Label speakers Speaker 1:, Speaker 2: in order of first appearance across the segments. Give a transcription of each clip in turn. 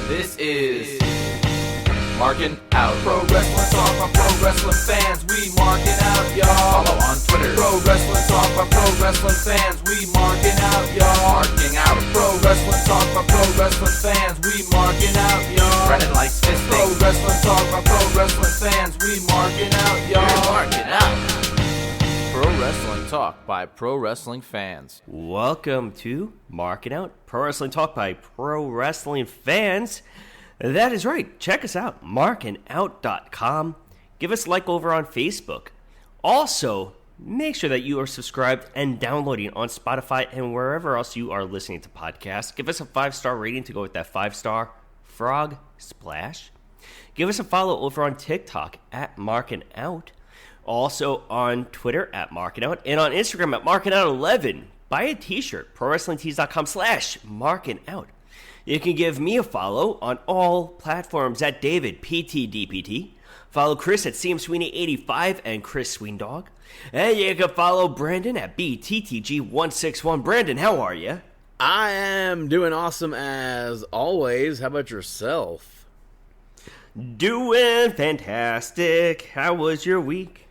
Speaker 1: This is Markin Out. Pro Wrestling Talk by Pro Wrestling fans. We marking out, y'all. Follow on Twitter. Pro Wrestling Talk by Pro Wrestling fans. We marking out, y'all. Marking Out. Pro Wrestling Talk by Pro Wrestling fans. We marking out, y'all. Brennan likes fisting. Pro Wrestling Talk by Pro Wrestling fans. We marking out, y'all. We're marking out. Pro Wrestling Talk by Pro Wrestling fans.
Speaker 2: Welcome to Markin Out, Pro Wrestling Talk by Pro Wrestling fans. That is right. Check us out, markinout.com. Give us a like over on Facebook. Also, make sure that you are subscribed and downloading on Spotify and wherever else you are listening to podcasts. Give us a 5-star rating to go with that 5-star frog splash. Give us a follow over on TikTok at Markin Out. Also on Twitter at Markin Out and on Instagram at Markin Out 11. Buy a t-shirt, prowrestlingtees.com/Markin Out. You can give me a follow on all platforms at David PTDPT. Follow Chris at CMSweeney85 and Chris Sweendog. And you can follow Brandon at BTTG161. Brandon, how are you?
Speaker 3: I am doing awesome as always. How about yourself?
Speaker 2: Doing fantastic. How was your week?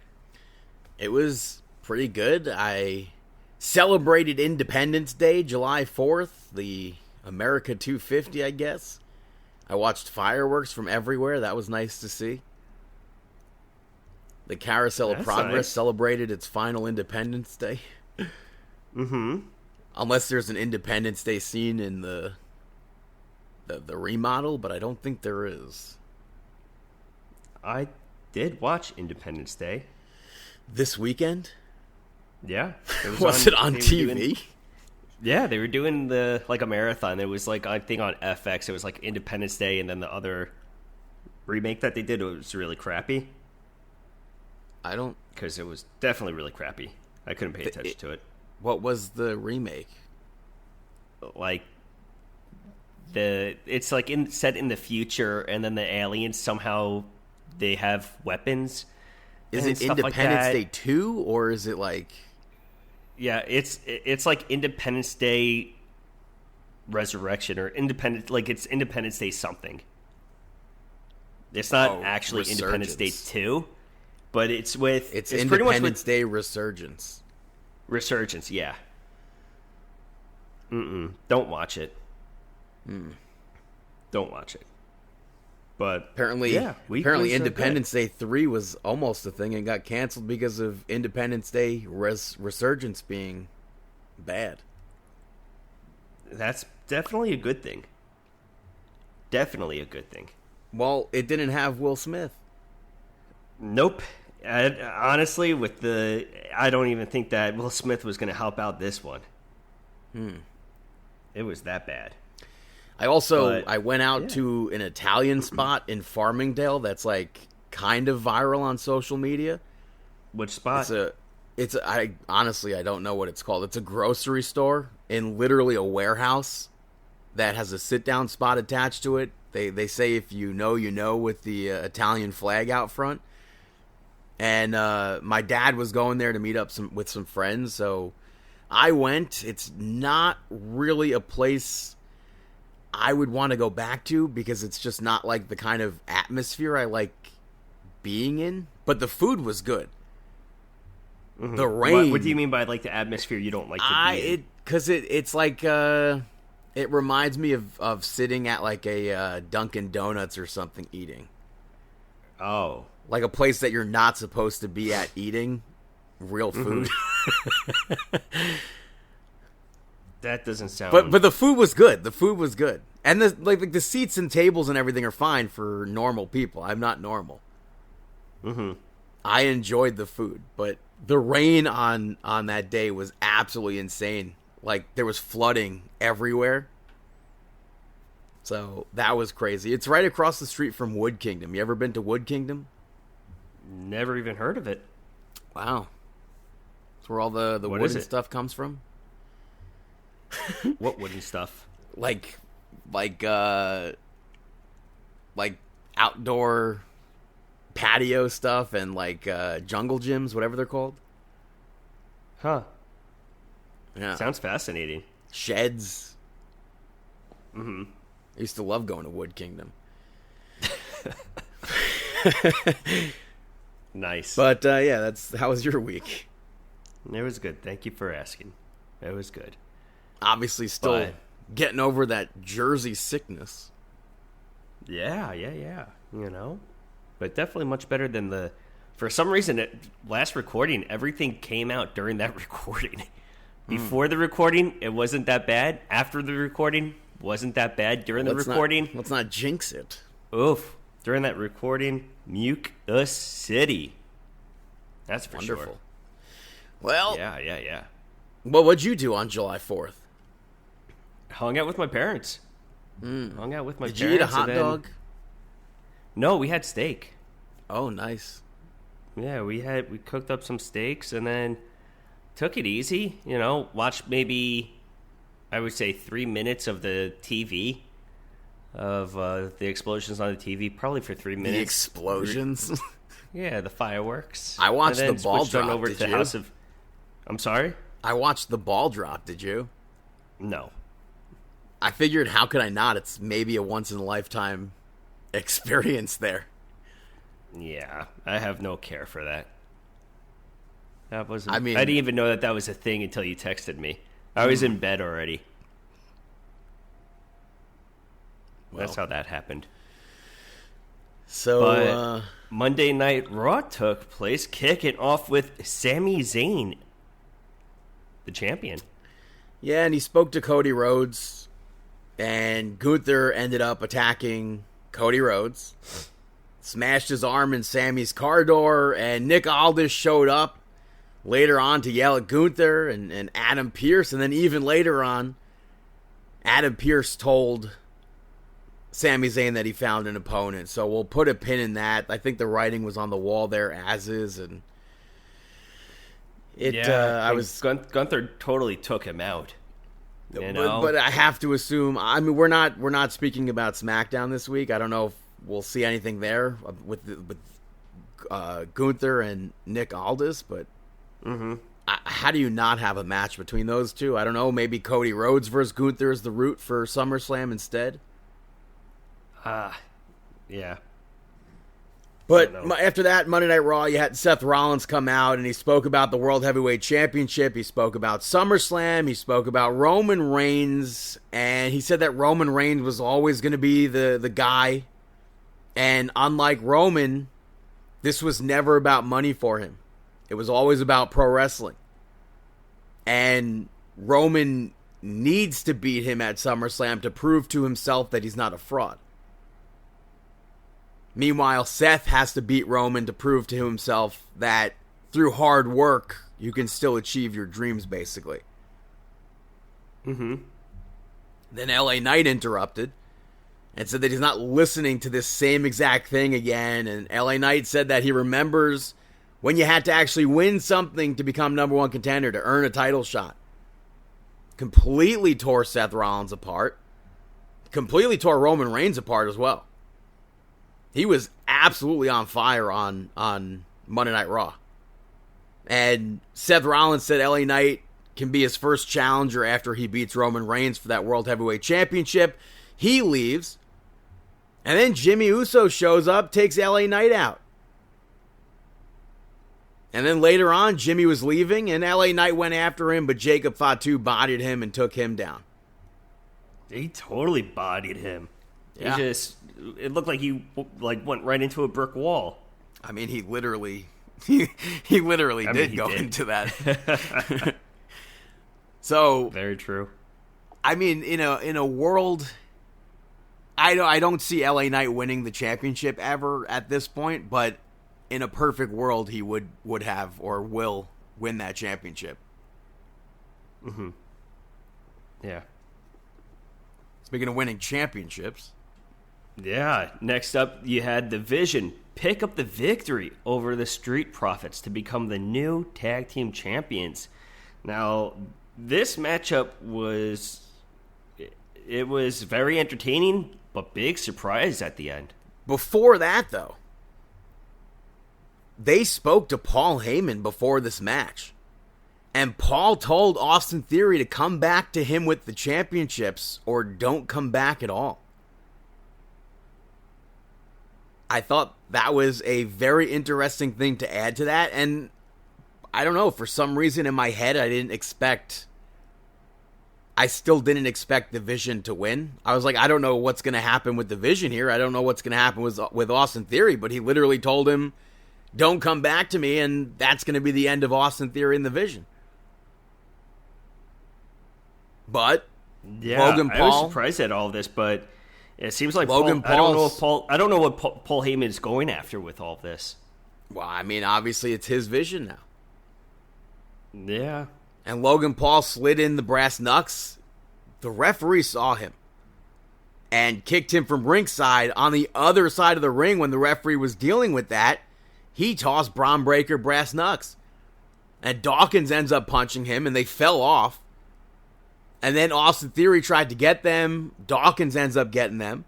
Speaker 3: It was pretty good. I celebrated Independence Day, July 4th, the America 250, I guess. I watched fireworks from everywhere. That was nice to see. The Carousel of Progress celebrated its final Independence Day.
Speaker 2: Mm-hmm.
Speaker 3: Unless there's an Independence Day scene in the remodel, but I don't think there is.
Speaker 2: I did watch Independence Day.
Speaker 3: This weekend?
Speaker 2: Yeah.
Speaker 3: Was it on TV?
Speaker 2: Yeah, they were doing a marathon. It was I think on FX. It was like Independence Day, and then the other remake that they did was really crappy. Because it was definitely really crappy. I couldn't pay attention to it.
Speaker 3: What was the remake?
Speaker 2: It's set in the future, and then the aliens somehow they have weapons.
Speaker 3: Is it Independence Day 2, or is it like...
Speaker 2: Yeah, it's like Independence Day Resurrection, or it's Independence Day something. It's not actually Independence Day 2, but it's
Speaker 3: It's
Speaker 2: pretty
Speaker 3: Independence
Speaker 2: much with
Speaker 3: Day Resurgence.
Speaker 2: Resurgence, yeah. Don't watch it. Don't watch it. But
Speaker 3: apparently Independence Day 3 was almost a thing and got canceled because of Independence Day Resurgence being bad.
Speaker 2: That's definitely a good thing. Definitely a good thing.
Speaker 3: Well, it didn't have Will Smith.
Speaker 2: Nope. Honestly, I don't even think that Will Smith was going to help out this one. It was that bad.
Speaker 3: I went out to an Italian spot in Farmingdale that's kind of viral on social media.
Speaker 2: Which spot?
Speaker 3: I don't know what it's called. It's a grocery store in literally a warehouse that has a sit-down spot attached to it. They say if you know with the Italian flag out front. And my dad was going there to meet up with some friends, so I went. It's not really a place I would want to go back to because it's just not the kind of atmosphere I like being in. But the food was good. Mm-hmm. The rain.
Speaker 2: What do you mean by the atmosphere you don't like to be in?
Speaker 3: Because it's it reminds me of sitting at a Dunkin' Donuts or something eating.
Speaker 2: Oh.
Speaker 3: Like a place that you're not supposed to be at eating real food.
Speaker 2: Mm-hmm. That doesn't sound...
Speaker 3: But the food was good. The food was good. And the seats and tables and everything are fine for normal people. I'm not normal.
Speaker 2: Mm-hmm.
Speaker 3: I enjoyed the food, but the rain on that day was absolutely insane. There was flooding everywhere. So that was crazy. It's right across the street from Wood Kingdom. You ever been to Wood Kingdom?
Speaker 2: Never even heard of it.
Speaker 3: Wow. That's where all the wooden stuff comes from.
Speaker 2: What wooden stuff?
Speaker 3: Like outdoor patio stuff and jungle gyms, whatever they're called.
Speaker 2: Huh.
Speaker 3: Yeah.
Speaker 2: Sounds fascinating.
Speaker 3: Sheds.
Speaker 2: Mm-hmm.
Speaker 3: I used to love going to Wood Kingdom.
Speaker 2: Nice.
Speaker 3: But yeah, how was your week?
Speaker 2: It was good. Thank you for asking. It was good.
Speaker 3: Obviously still
Speaker 2: But-
Speaker 3: getting over that Jersey sickness.
Speaker 2: Yeah. But definitely much better than for some reason, last recording, everything came out during that recording. Before the recording, it wasn't that bad. After the recording, wasn't that bad. During the recording,
Speaker 3: Let's not jinx it.
Speaker 2: oof. During that recording, Mucus City. That's for
Speaker 3: Wonderful.
Speaker 2: sure.
Speaker 3: Well,
Speaker 2: Yeah.
Speaker 3: well, what'd you do on July 4th?
Speaker 2: Hung out with my parents. Hung out with my
Speaker 3: Did
Speaker 2: parents.
Speaker 3: you eat a hot
Speaker 2: and then-
Speaker 3: dog?
Speaker 2: No, we had steak.
Speaker 3: Oh, nice.
Speaker 2: Yeah, we cooked up some steaks and then took it easy. Watched maybe, I would say, 3 minutes of the TV, of the explosions on the TV, probably for 3
Speaker 3: The
Speaker 2: minutes.
Speaker 3: explosions.
Speaker 2: Yeah, the fireworks.
Speaker 3: I watched
Speaker 2: And then
Speaker 3: the ball
Speaker 2: switched on
Speaker 3: drop,
Speaker 2: over
Speaker 3: did
Speaker 2: to the
Speaker 3: you?
Speaker 2: House of. I'm sorry?
Speaker 3: I watched the ball drop. Did you?
Speaker 2: No.
Speaker 3: I figured, how could I not? It's maybe a once in a lifetime experience there.
Speaker 2: Yeah, I have no care for that. That wasn't.
Speaker 3: I mean-
Speaker 2: I didn't even know that was a thing until you texted me. I was in bed already. That's how that happened.
Speaker 3: So,
Speaker 2: But Monday Night Raw took place, kicking off with Sami Zayn, the champion.
Speaker 3: yeah, and he spoke to Cody Rhodes, and Gunther ended up attacking Cody Rhodes, smashed his arm in Sammy's car door, and Nick Aldis showed up later on to yell at Gunther and Adam Pearce, and then even later on, Adam Pearce told Sami Zayn that he found an opponent. So we'll put a pin in that. I think the writing was on the wall there as is, and
Speaker 2: Gunther totally took him out.
Speaker 3: But I have to assume. I mean, we're not speaking about SmackDown this week. I don't know if we'll see anything there with Gunther and Nick Aldis. But how do you not have a match between those two? I don't know. Maybe Cody Rhodes versus Gunther is the route for SummerSlam instead.
Speaker 2: Yeah.
Speaker 3: But
Speaker 2: I don't know.
Speaker 3: after that, Monday Night Raw, you had Seth Rollins come out, and he spoke about the World Heavyweight Championship. He spoke about SummerSlam. He spoke about Roman Reigns. And he said that Roman Reigns was always going to be the guy. And unlike Roman, this was never about money for him. It was always about pro wrestling. And Roman needs to beat him at SummerSlam to prove to himself that he's not a fraud. Meanwhile, Seth has to beat Roman to prove to himself that through hard work, you can still achieve your dreams, basically. Then LA Knight interrupted and said that he's not listening to this same exact thing again. And LA Knight said that he remembers when you had to actually win something to become number one contender, to earn a title shot. Completely tore Seth Rollins apart. Completely tore Roman Reigns apart as well. He was absolutely on fire on Monday Night Raw. And Seth Rollins said LA Knight can be his first challenger after he beats Roman Reigns for that World Heavyweight Championship. He leaves. And then Jimmy Uso shows up, takes LA Knight out. And then later on, Jimmy was leaving, and LA Knight went after him, but Jacob Fatu bodied him and took him down.
Speaker 2: He totally bodied him.
Speaker 3: Yeah.
Speaker 2: It looked like he went right into a brick wall.
Speaker 3: I mean, he literally did go
Speaker 2: did.
Speaker 3: into that. So,
Speaker 2: Very true.
Speaker 3: I mean, in a world, I don't see LA Knight winning the championship ever at this point, but in a perfect world, he would have or will win that championship.
Speaker 2: Yeah.
Speaker 3: Speaking of winning championships,
Speaker 2: Yeah. Next up, you had the Vision pick up the victory over the Street Profits to become the new tag team champions. Now, this matchup was very entertaining, but big surprise at the end.
Speaker 3: before that, though, they spoke to Paul Heyman before this match. And Paul told Austin Theory to come back to him with the championships or don't come back at all. I thought that was a very interesting thing to add to that, and I don't know, for some reason in my head, I still didn't expect the Vision to win. I was like, I don't know what's going to happen with the Vision here. I don't know what's going to happen with Austin Theory, but he literally told him, don't come back to me, and that's going to be the end of Austin Theory and the Vision.
Speaker 2: But yeah, Logan Paul, I was surprised at all of this, but it seems like
Speaker 3: Logan
Speaker 2: Paul. I don't know what Paul Heyman is going after with all of this.
Speaker 3: Well, I mean, obviously it's his Vision now.
Speaker 2: Yeah.
Speaker 3: And Logan Paul slid in the brass knucks. The referee saw him and kicked him from ringside. On the other side of the ring, when the referee was dealing with that, he tossed Braun Breaker brass knucks. And Dawkins ends up punching him, and they fell off. And then Austin Theory tried to get them. Dawkins ends up getting them.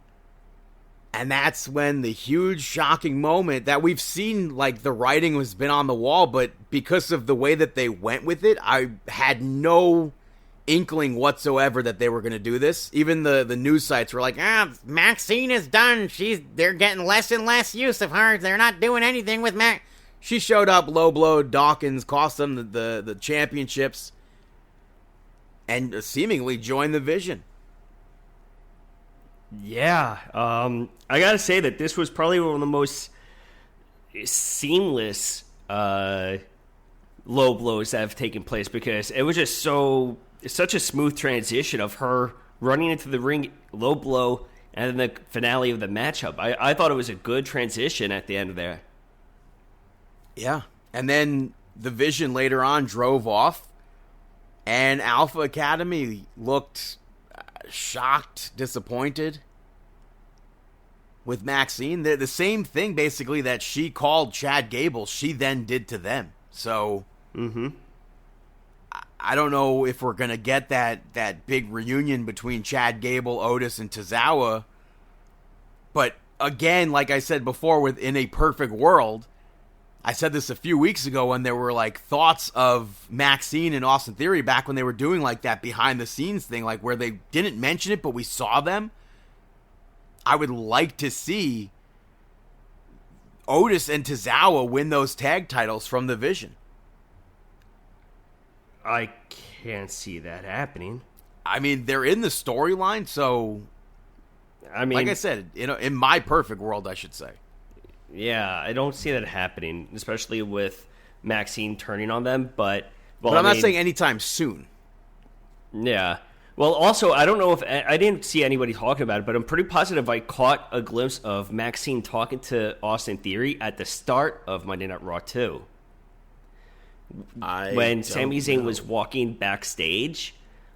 Speaker 3: And that's when the huge, shocking moment that we've seen, like, the writing has been on the wall, but because of the way that they went with it, I had no inkling whatsoever that they were going to do this. Even the news sites were like, Maxine is done. They're getting less and less use of her. They're not doing anything with Max. She showed up, low blow Dawkins, cost them the championships, and seemingly joined the Vision.
Speaker 2: Yeah, I gotta say that this was probably one of the most seamless low blows that have taken place, because it was just such a smooth transition of her running into the ring, low blow, and then the finale of the matchup. I thought it was a good transition at the end of there.
Speaker 3: Yeah, and then the Vision later on drove off, and Alpha Academy looked shocked, disappointed with Maxine. The same thing, basically, that she called Chad Gable, she then did to them. So, I don't know if we're going to get that big reunion between Chad Gable, Otis, and Tozawa. But, again, like I said before, within a perfect world, I said this a few weeks ago when there were, like, thoughts of Maxine and Austin Theory back when they were doing, like, that behind-the-scenes thing, like, where they didn't mention it, but we saw them. I would like to see Otis and Tozawa win those tag titles from the Vision.
Speaker 2: I can't see that happening.
Speaker 3: I mean, they're in the storyline, so... I mean, like I said, in my perfect world, I should say.
Speaker 2: Yeah, I don't see that happening, especially with Maxine turning on them, but
Speaker 3: I'm not saying anytime soon.
Speaker 2: Yeah. Well, also, I don't know if I didn't see anybody talking about it, but I'm pretty positive I caught a glimpse of Maxine talking to Austin Theory at the start of Monday Night Raw 2. When Sami Zayn was walking backstage,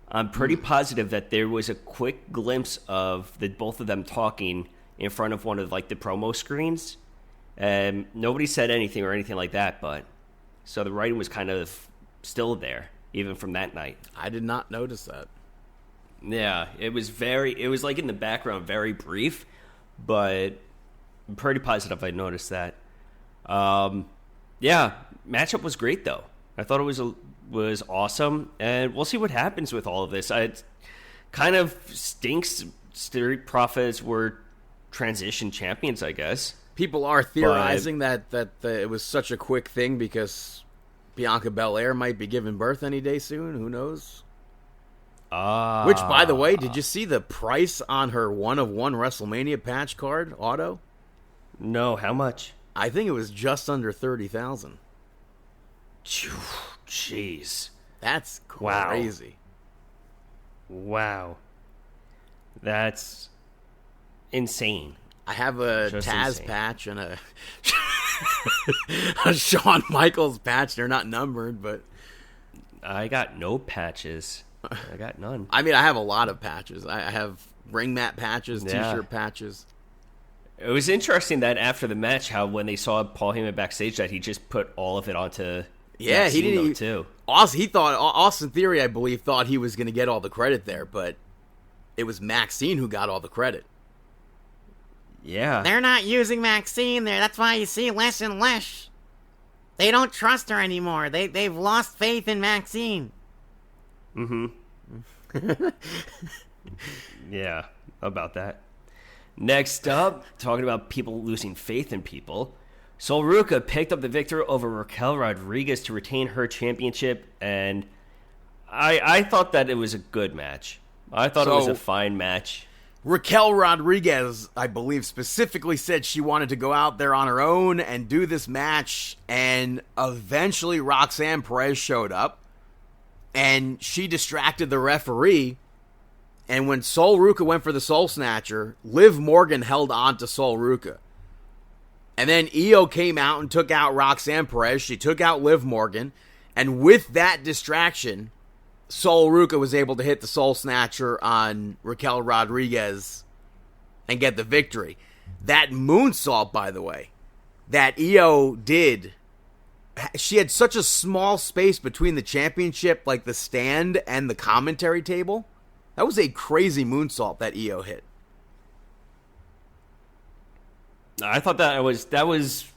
Speaker 2: I'm pretty positive that there was a quick glimpse of both of them talking in front of one of, like, the promo screens. And nobody said anything or anything like that, but so the writing was kind of still there, even from that night.
Speaker 3: I did not notice that.
Speaker 2: Yeah, it was like in the background, very brief, but I'm pretty positive I noticed that. Yeah, matchup was great though. I thought it was awesome, and we'll see what happens with all of this. It kind of stinks. Street Profits were transition champions, I guess.
Speaker 3: People are theorizing that it was such a quick thing because Bianca Belair might be giving birth any day soon. Who knows? Which, by the way, did you see the price on her 1-of-1 WrestleMania patch card auto?
Speaker 2: No, how much?
Speaker 3: I think it was just under $30,000.
Speaker 2: Jeez,
Speaker 3: that's crazy.
Speaker 2: Wow, that's insane.
Speaker 3: I have a
Speaker 2: Just
Speaker 3: Taz
Speaker 2: insane.
Speaker 3: patch and a Shawn Michaels patch. They're not numbered, but
Speaker 2: I got no patches. I got none.
Speaker 3: I mean, I have a lot of patches. I have ring mat patches, T-shirt patches.
Speaker 2: It was interesting that after the match, how when they saw Paul Heyman backstage, that he just put all of it onto
Speaker 3: Maxine,
Speaker 2: he didn't too.
Speaker 3: He thought Austin Theory, I believe, thought he was going to get all the credit there, but it was Maxine who got all the credit.
Speaker 2: Yeah.
Speaker 4: They're not using Maxine there. That's why you see less and less. They don't trust her anymore. They've lost faith in Maxine.
Speaker 2: Mm-hmm. Yeah, about that. Next up, talking about people losing faith in people, Sol Ruca picked up the victory over Raquel Rodriguez to retain her championship, and I thought that it was a good match. I thought it was a fine match.
Speaker 3: Raquel Rodriguez, I believe, specifically said she wanted to go out there on her own and do this match, and eventually Roxanne Perez showed up, and she distracted the referee, and when Sol Ruca went for the Soul Snatcher, Liv Morgan held on to Sol Ruca. And then Io came out and took out Roxanne Perez. She took out Liv Morgan, and with that distraction, Sol Ruca was able to hit the Soul Snatcher on Raquel Rodriguez and get the victory. That moonsault, by the way, that Io did, she had such a small space between the championship, like the stand and the commentary table. That was a crazy moonsault that Io hit.
Speaker 2: I thought that was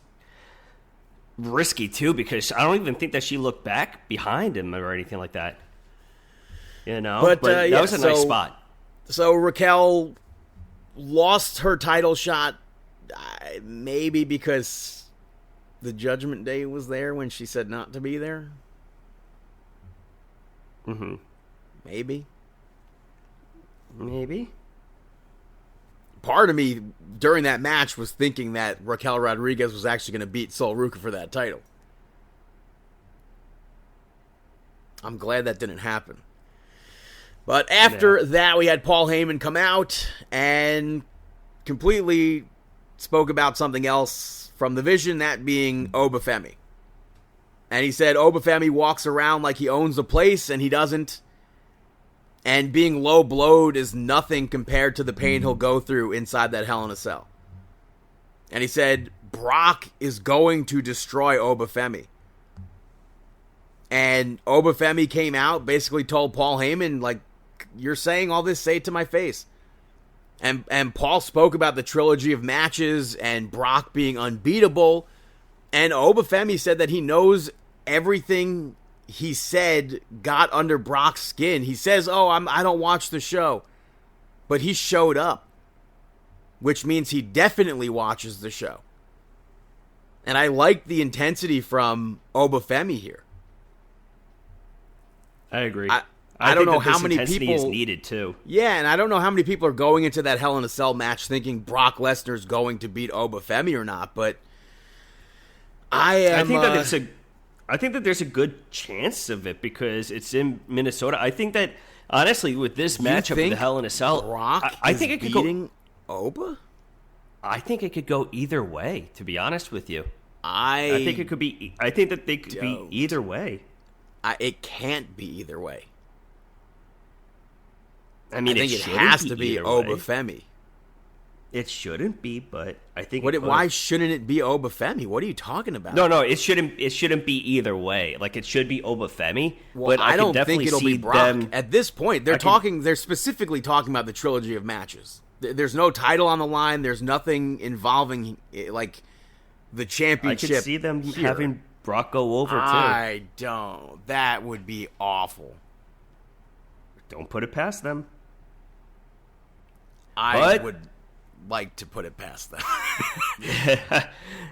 Speaker 2: risky too, because I don't even think that she looked back behind him or anything like that. You know, but that was a nice spot.
Speaker 3: So Raquel lost her title shot, maybe because the Judgment Day was there when she said not to be there.
Speaker 2: Mm-hmm.
Speaker 3: Maybe. Part of me during that match was thinking that Raquel Rodriguez was actually going to beat Sol Ruca for that title. I'm glad that didn't happen. But after that, we had Paul Heyman come out and completely spoke about something else from the Vision, that being Obafemi. And he said Obafemi walks around like he owns the place, and he doesn't. And being low-blowed is nothing compared to the pain he'll go through inside that Hell in a Cell. And he said Brock is going to destroy Obafemi. And Obafemi came out, basically told Paul Heyman, like, you're saying all this, say it to my face. And Paul spoke about the trilogy of matches and Brock being unbeatable. And Obafemi said that he knows everything he said got under Brock's skin. He says, I don't watch the show. But he showed up, which means he definitely watches the show. And I like the intensity from Obafemi here.
Speaker 2: I agree.
Speaker 3: I don't know how many people
Speaker 2: is needed too.
Speaker 3: Yeah, and I don't know how many people are going into that Hell in a Cell match thinking Brock Lesnar's going to beat Obafemi or not, but I think that there's a good chance of it because it's in Minnesota. I think that honestly, with this matchup in the Hell in a Cell, Brock
Speaker 2: I think it could
Speaker 3: beating Oba.
Speaker 2: I think it could go either way. To be honest with you,
Speaker 3: I
Speaker 2: think it could be. I think that they could be either way.
Speaker 3: It can't be either way.
Speaker 2: I mean,
Speaker 3: I think it has to be Obafemi.
Speaker 2: It shouldn't be, but I think.
Speaker 3: Why shouldn't it be Obafemi? What are you talking about?
Speaker 2: No, it shouldn't. It shouldn't be either way. Like it should be Obafemi.
Speaker 3: Well,
Speaker 2: but
Speaker 3: I don't
Speaker 2: think
Speaker 3: it'll be Brock. At this point, they're specifically talking about the trilogy of matches. There's no title on the line. There's nothing involving like the championship.
Speaker 2: I can see them having Brock go over too.
Speaker 3: I don't. That would be awful.
Speaker 2: Don't put it past them.
Speaker 3: I would like to put it past them.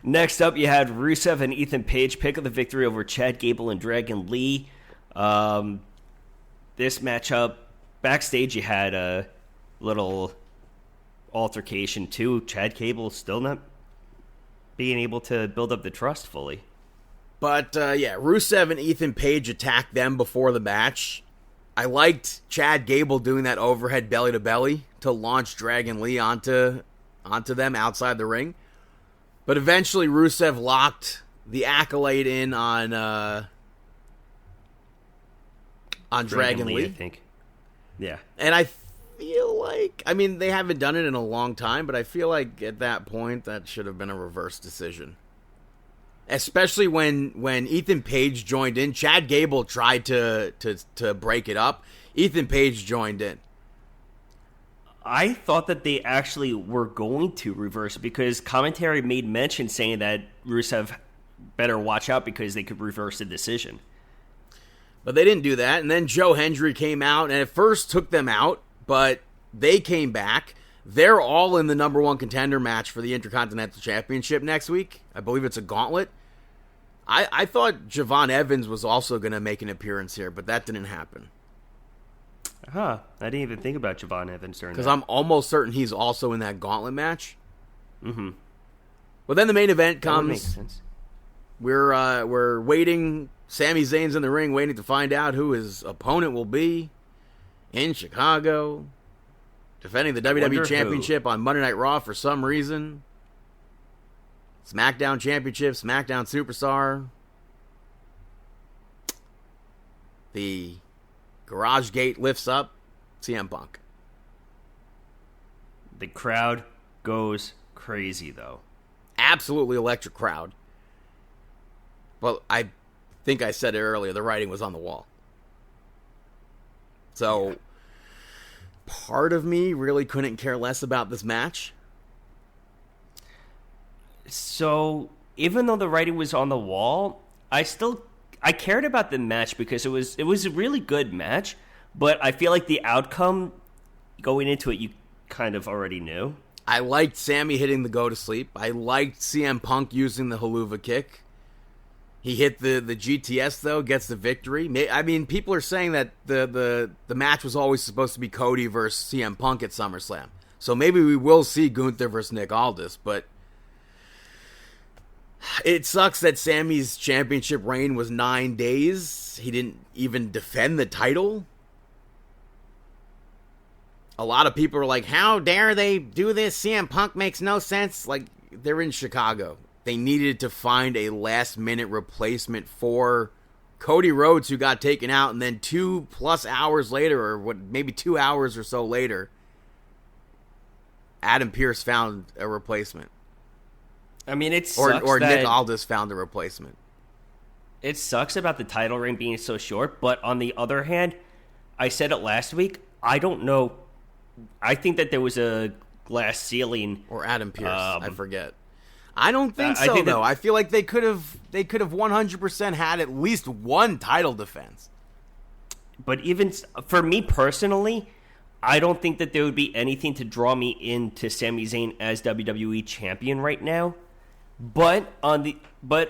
Speaker 2: Next up, you had Rusev and Ethan Page pick up the victory over Chad Gable and Dragon Lee. This matchup, backstage, you had a little altercation too. Chad Gable still not being able to build up the trust fully.
Speaker 3: But, Rusev and Ethan Page attacked them before the match. I liked Chad Gable doing that overhead belly-to-belly to launch Dragon Lee onto them outside the ring. But eventually Rusev locked the Accolade in on Dragon Lee,
Speaker 2: I think. Yeah.
Speaker 3: And I feel like, I mean, they haven't done it in a long time, but I feel like at that point that should have been a reverse decision. Especially when Ethan Page joined in. Chad Gable tried to break it up. Ethan Page joined in.
Speaker 2: I thought that they actually were going to reverse it because commentary made mention saying that Rusev better watch out because they could reverse the decision.
Speaker 3: But they didn't do that. And then Joe Hendry came out and at first took them out, but they came back. They're all in the number one contender match for the Intercontinental Championship next week. I believe it's a gauntlet. I thought Javon Evans was also going to make an appearance here, but that didn't happen.
Speaker 2: Huh. I didn't even think about Javon Evans during that.
Speaker 3: Because I'm almost certain he's also in that gauntlet match.
Speaker 2: Mm-hmm.
Speaker 3: But then the main event
Speaker 2: That would
Speaker 3: comes.
Speaker 2: make sense.
Speaker 3: We're waiting. Sami Zayn's in the ring waiting to find out who his opponent will be in Chicago. Defending the
Speaker 2: Wonder
Speaker 3: WWE Championship on Monday Night Raw for some reason. SmackDown Championship, SmackDown Superstar. The garage gate lifts up. CM Punk.
Speaker 2: The crowd goes crazy, though.
Speaker 3: Absolutely electric crowd. Well, I think I said it earlier. The writing was on the wall. So, part of me really couldn't care less about this match.
Speaker 2: So, even though the writing was on the wall, I cared about the match because it was a really good match, but I feel like the outcome going into it, you kind of already knew.
Speaker 3: I liked Sammy hitting the go to sleep. I liked CM Punk using the haluva kick. He hit the GTS, though, gets the victory. I mean, people are saying that the match was always supposed to be Cody versus CM Punk at SummerSlam. So maybe we will see Gunther versus Nick Aldis, but it sucks that Sammy's championship reign was 9 days. He didn't even defend the title. A lot of people are like, how dare they do this? CM Punk makes no sense. Like, they're in Chicago. They needed to find a last-minute replacement for Cody Rhodes, who got taken out, and then 2+ hours later, or maybe 2 hours or so later, Adam Pearce found a replacement.
Speaker 2: I mean, it sucks
Speaker 3: or
Speaker 2: that
Speaker 3: Nick Aldis found a replacement.
Speaker 2: It sucks about the title reign being so short, but on the other hand, I said it last week, I don't know. I think that there was a glass ceiling.
Speaker 3: Or Adam Pearce, I forget. I don't think
Speaker 2: I
Speaker 3: so,
Speaker 2: think
Speaker 3: though. I feel like they could have 100% had at least one title defense.
Speaker 2: But even for me personally, I don't think that there would be anything to draw me into Sami Zayn as WWE champion right now. But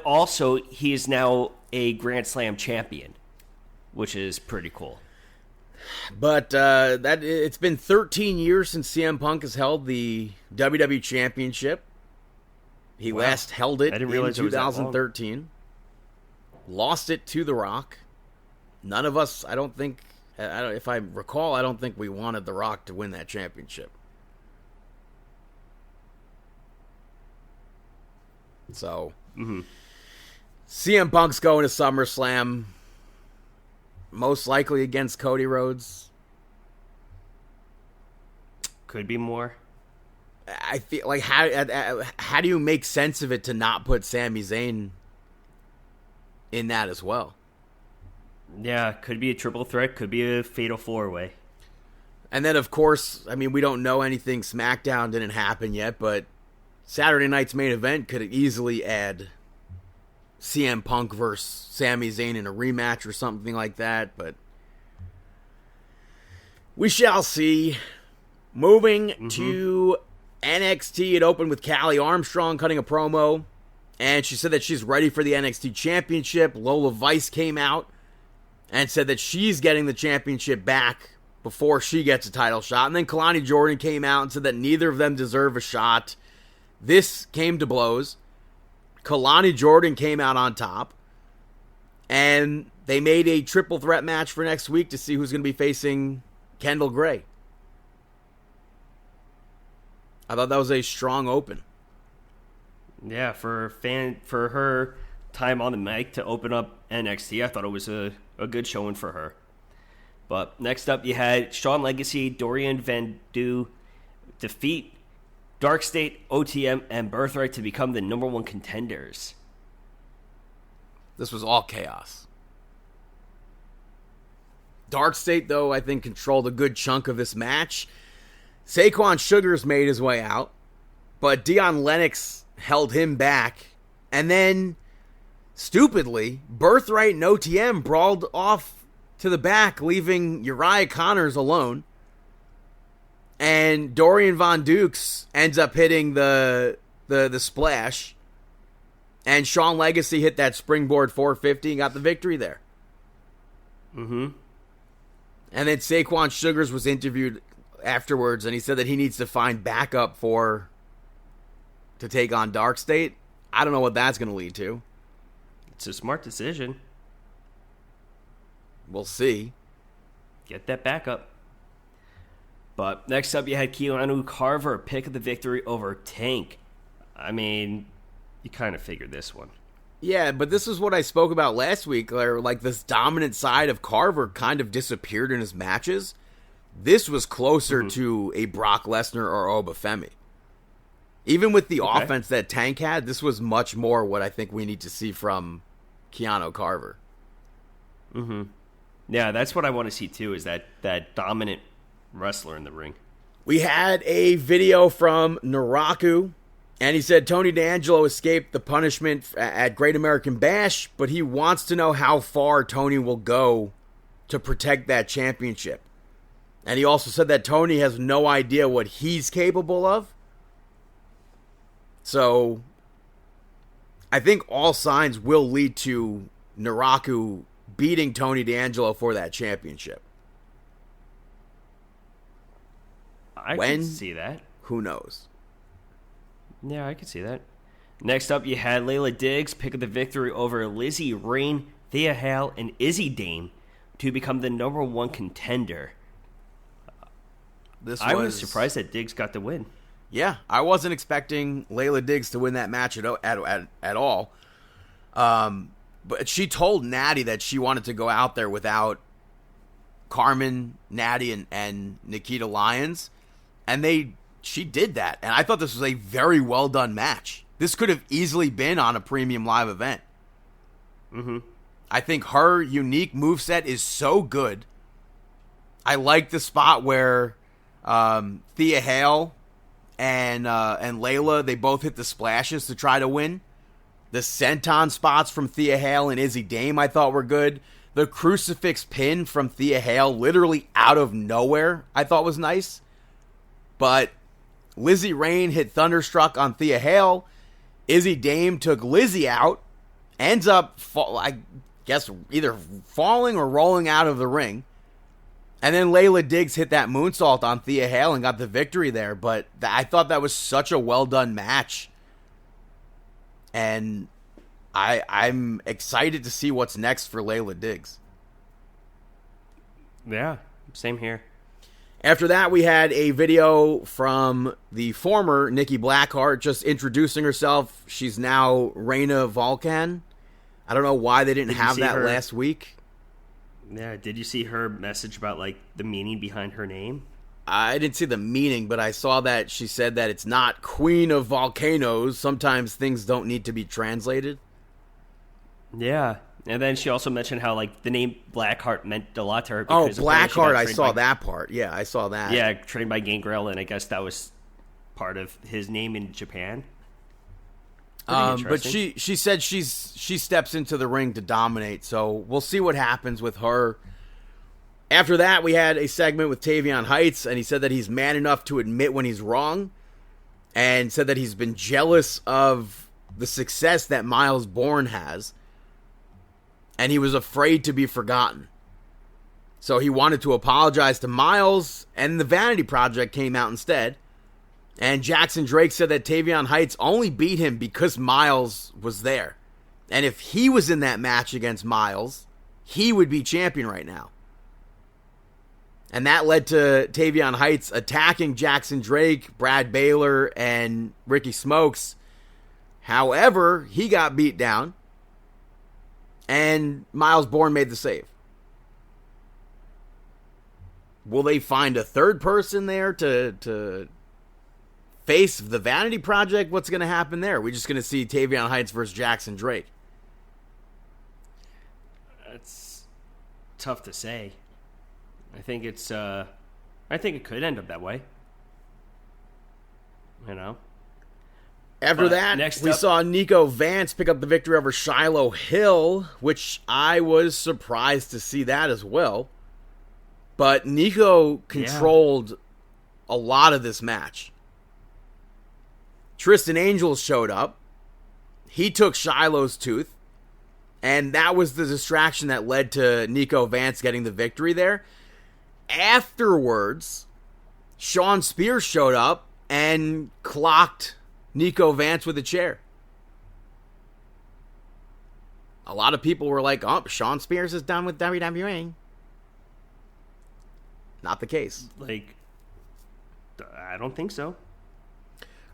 Speaker 2: also he is now a Grand Slam champion, which is pretty cool.
Speaker 3: But that it's been 13 years since CM Punk has held the WWE Championship. He last held it in 2013. Lost it to The Rock. None of us, if I recall, I don't think we wanted The Rock to win that championship. So, CM Punk's going to SummerSlam, most likely against Cody Rhodes.
Speaker 2: Could be more.
Speaker 3: I feel like how do you make sense of it to not put Sami Zayn in that as well?
Speaker 2: Yeah, could be a triple threat, could be a fatal four-way.
Speaker 3: And then, of course, I mean, we don't know anything. SmackDown didn't happen yet, but Saturday night's main event could easily add CM Punk versus Sami Zayn in a rematch or something like that, but we shall see. Moving to NXT, it opened with Callie Armstrong cutting a promo, and she said that she's ready for the NXT Championship. Lola Vice came out and said that she's getting the championship back before she gets a title shot. And then Kalani Jordan came out and said that neither of them deserve a shot. This came to blows. Kalani Jordan came out on top, and they made a triple threat match for next week to see who's going to be facing Kendall Gray. I thought that was a strong open.
Speaker 2: Yeah, for her time on the mic to open up NXT, I thought it was a good showing for her. But next up, you had Shawn Legacy, Dorian Van Du defeat Dark State, OTM, and Birthright to become the number one contenders.
Speaker 3: This was all chaos. Dark State, though, I think controlled a good chunk of this match. Saquon Sugars made his way out, but Deion Lennox held him back. And then, stupidly, Birthright and OTM brawled off to the back, leaving Uriah Connors alone. And Dorian Von Dukes ends up hitting the splash. And Sean Legacy hit that springboard 450 and got the victory there.
Speaker 2: Mm-hmm.
Speaker 3: And then Saquon Sugars was interviewed afterwards, and he said that he needs to find backup to take on Dark State. I don't know what that's going to lead to.
Speaker 2: It's a smart decision.
Speaker 3: We'll see.
Speaker 2: Get that backup. But next up, you had Keanu Carver pick up the victory over Tank. I mean, you kind of figured this one.
Speaker 3: Yeah, but this is what I spoke about last week, where like this dominant side of Carver kind of disappeared in his matches. This was closer to a Brock Lesnar or Obafemi. Even with the offense that Tank had, this was much more what I think we need to see from Keanu Carver.
Speaker 2: Mm-hmm. Yeah, that's what I want to see too, is that dominant wrestler in the ring.
Speaker 3: We had a video from Naraku, and he said Tony D'Angelo escaped the punishment at Great American Bash, but he wants to know how far Tony will go to protect that championship. And he also said that Tony has no idea what he's capable of. So, I think all signs will lead to Naraku beating Tony D'Angelo for that championship.
Speaker 2: I can see that.
Speaker 3: Who knows?
Speaker 2: Yeah, I can see that. Next up, you had Layla Diggs pick up the victory over Lizzie Rain, Thea Hale, and Izzy Dame to become the number one contender. I was surprised that Diggs got the win.
Speaker 3: Yeah, I wasn't expecting Layla Diggs to win that match at all. But she told Natty that she wanted to go out there without Carmen, Natty, and Nikita Lyons. And she did that. And I thought this was a very well done match. This could have easily been on a premium live event.
Speaker 2: Mm-hmm.
Speaker 3: I think her unique moveset is so good. I like the spot where Thea Hale and Layla, they both hit the splashes to try to win. The senton spots from Thea Hale and Izzy Dame I thought were good. The crucifix pin from Thea Hale, literally out of nowhere, I thought was nice. But Lizzie Rain hit Thunderstruck on Thea Hale. Izzy Dame took Lizzie out. Ends up, I guess, either falling or rolling out of the ring. And then Layla Diggs hit that moonsault on Thea Hale and got the victory there. But I thought that was such a well-done match. And I'm excited to see what's next for Layla Diggs.
Speaker 2: Yeah, same here.
Speaker 3: After that, we had a video from the former Nikki Blackheart just introducing herself. She's now Reina Volcan. I don't know why they didn't have that last week.
Speaker 2: Yeah, did you see her message about like the meaning behind her name?
Speaker 3: I didn't see the meaning, but I saw that she said that it's not Queen of Volcanoes. Sometimes things don't need to be translated.
Speaker 2: Yeah. And then she also mentioned how like the name Blackheart meant a lot to her.
Speaker 3: Oh, Blackheart, I saw that part. Yeah, I saw that.
Speaker 2: Yeah, trained by Gangrel, and I guess that was part of his name in Japan.
Speaker 3: But she said she steps into the ring to dominate, so we'll see what happens with her. After that, we had a segment with Tavion Heights, and he said that he's man enough to admit when he's wrong, and said that he's been jealous of the success that Miles Bourne has, and he was afraid to be forgotten. So he wanted to apologize to Miles, and the Vanity Project came out instead. And Jackson Drake said that Tavion Heights only beat him because Miles was there. And if he was in that match against Miles, he would be champion right now. And that led to Tavion Heights attacking Jackson Drake, Brad Baylor, and Ricky Smokes. However, he got beat down, and Miles Bourne made the save. Will they find a third person there to face the Vanity Project? What's going to happen there? We're just going to see Tavion Heights versus Jackson Drake.
Speaker 2: It's tough to say. I think it could end up that way. You know.
Speaker 3: After that, we saw Nico Vance pick up the victory over Shiloh Hill, which I was surprised to see that as well. But Nico controlled a lot of this match. Tristan Angel showed up. He took Shiloh's tooth. And that was the distraction that led to Nico Vance getting the victory there. Afterwards, Sean Spears showed up and clocked Nico Vance with a chair. A lot of people were like, oh, Sean Spears is done with WWE. Not the case.
Speaker 2: Like, I don't think so.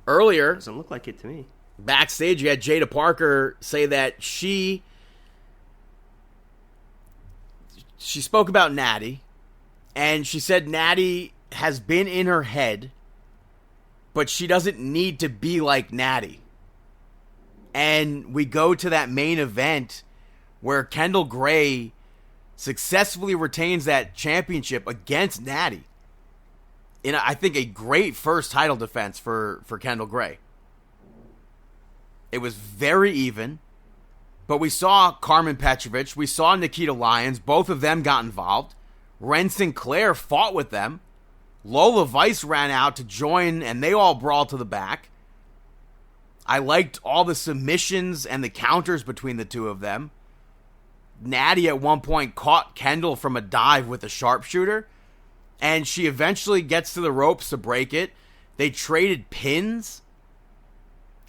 Speaker 3: Earlier,
Speaker 2: Doesn't look like it to me.
Speaker 3: backstage, you had Jada Parker say that she spoke about Natty, and she said Natty has been in her head, but she doesn't need to be like Natty. And we go to that main event where Kendall Gray successfully retains that championship against Natty. In, I think, a great first title defense for Kendall Gray. It was very even. But we saw Carmen Petrovic. We saw Nikita Lyons. Both of them got involved. Ren Sinclair fought with them. Lola Vice ran out to join, and they all brawled to the back. I liked all the submissions and the counters between the two of them. Natty at one point caught Kendall from a dive with a sharpshooter, and she eventually gets to the ropes to break it. They traded pins,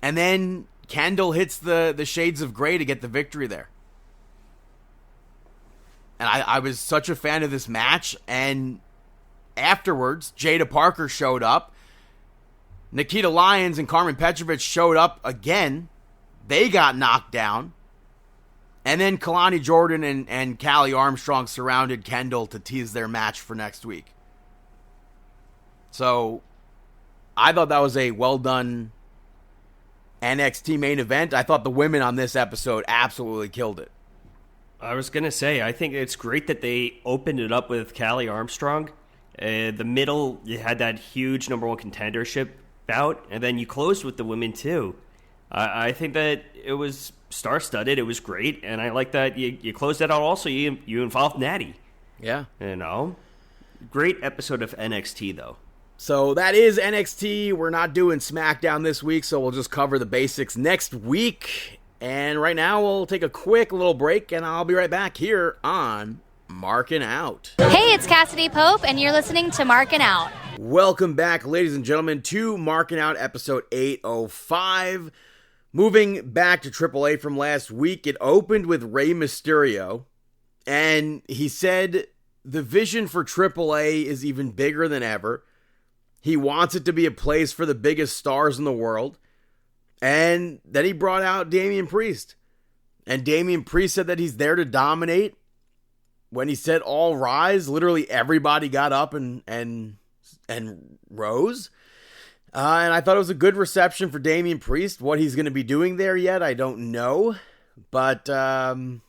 Speaker 3: and then Kendall hits the Shades of Grey to get the victory there. And I was such a fan of this match, and afterwards, Jada Parker showed up. Nikita Lyons and Carmen Petrovic showed up again. They got knocked down. And then Kalani Jordan and Callie Armstrong surrounded Kendall to tease their match for next week. So, I thought that was a well-done NXT main event. I thought the women on this episode absolutely killed it.
Speaker 2: I was going to say, I think it's great that they opened it up with Callie Armstrong. The middle, you had that huge number one contendership bout, and then you closed with the women too. I think that it was star-studded. It was great, and I like that you closed that out also. You involved Natty.
Speaker 3: Yeah.
Speaker 2: You know? Great episode of NXT, though.
Speaker 3: So that is NXT. We're not doing SmackDown this week, so we'll just cover the basics next week. And right now, we'll take a quick little break, and I'll be right back here on Markin Out.
Speaker 5: Hey, it's Cassidy Pope, and you're listening to Markin Out.
Speaker 3: Welcome back, ladies and gentlemen, to Markin Out, episode 805. Moving back to AAA from last week, it opened with Rey Mysterio, and he said the vision for AAA is even bigger than ever. He wants it to be a place for the biggest stars in the world. And then he brought out Damian Priest. And Damian Priest said that he's there to dominate. When he said all rise, literally everybody got up and rose. And I thought it was a good reception for Damian Priest. What he's going to be doing there yet, I don't know. But like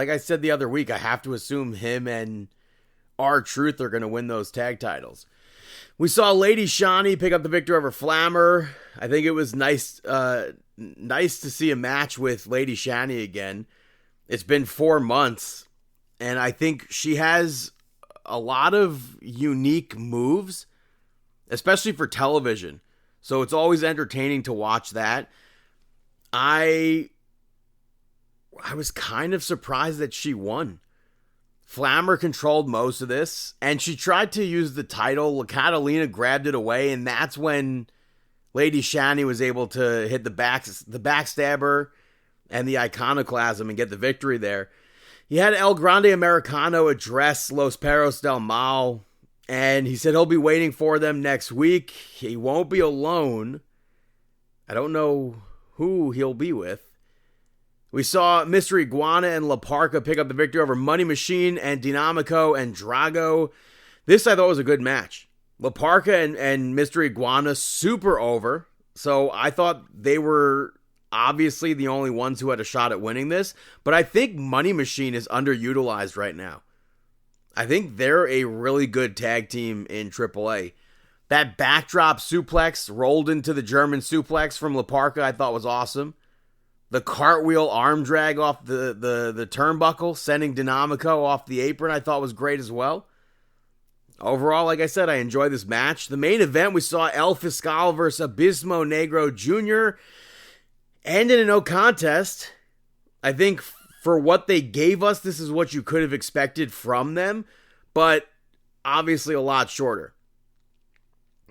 Speaker 3: I said the other week, I have to assume him and R-Truth are going to win those tag titles. We saw Lady Shani pick up the victory over Flammer. I think it was nice to see a match with Lady Shani again. It's been 4 months, and I think she has a lot of unique moves, especially for television. So it's always entertaining to watch that. I was kind of surprised that she won. Flammer controlled most of this, and she tried to use the title. Catalina grabbed it away, and that's when Lady Shani was able to hit the backstabber and the iconoclasm and get the victory there. He had El Grande Americano address Los Perros del Mal, and he said he'll be waiting for them next week. He won't be alone. I don't know who he'll be with. We saw Mystery Iguana and La Parka pick up the victory over Money Machine and Dinamico and Drago. This I thought was a good match. La Parka and Mystery Iguana super over. So I thought they were obviously the only ones who had a shot at winning this. But I think Money Machine is underutilized right now. I think they're a really good tag team in AAA. That backdrop suplex rolled into the German suplex from La Parka I thought was awesome. The cartwheel arm drag off the turnbuckle, sending Dinamico off the apron, I thought was great as well. Overall, like I said, I enjoyed this match. The main event, we saw El Fiscal versus Abismo Negro Jr. ended in no contest. I think for what they gave us, this is what you could have expected from them, but obviously a lot shorter.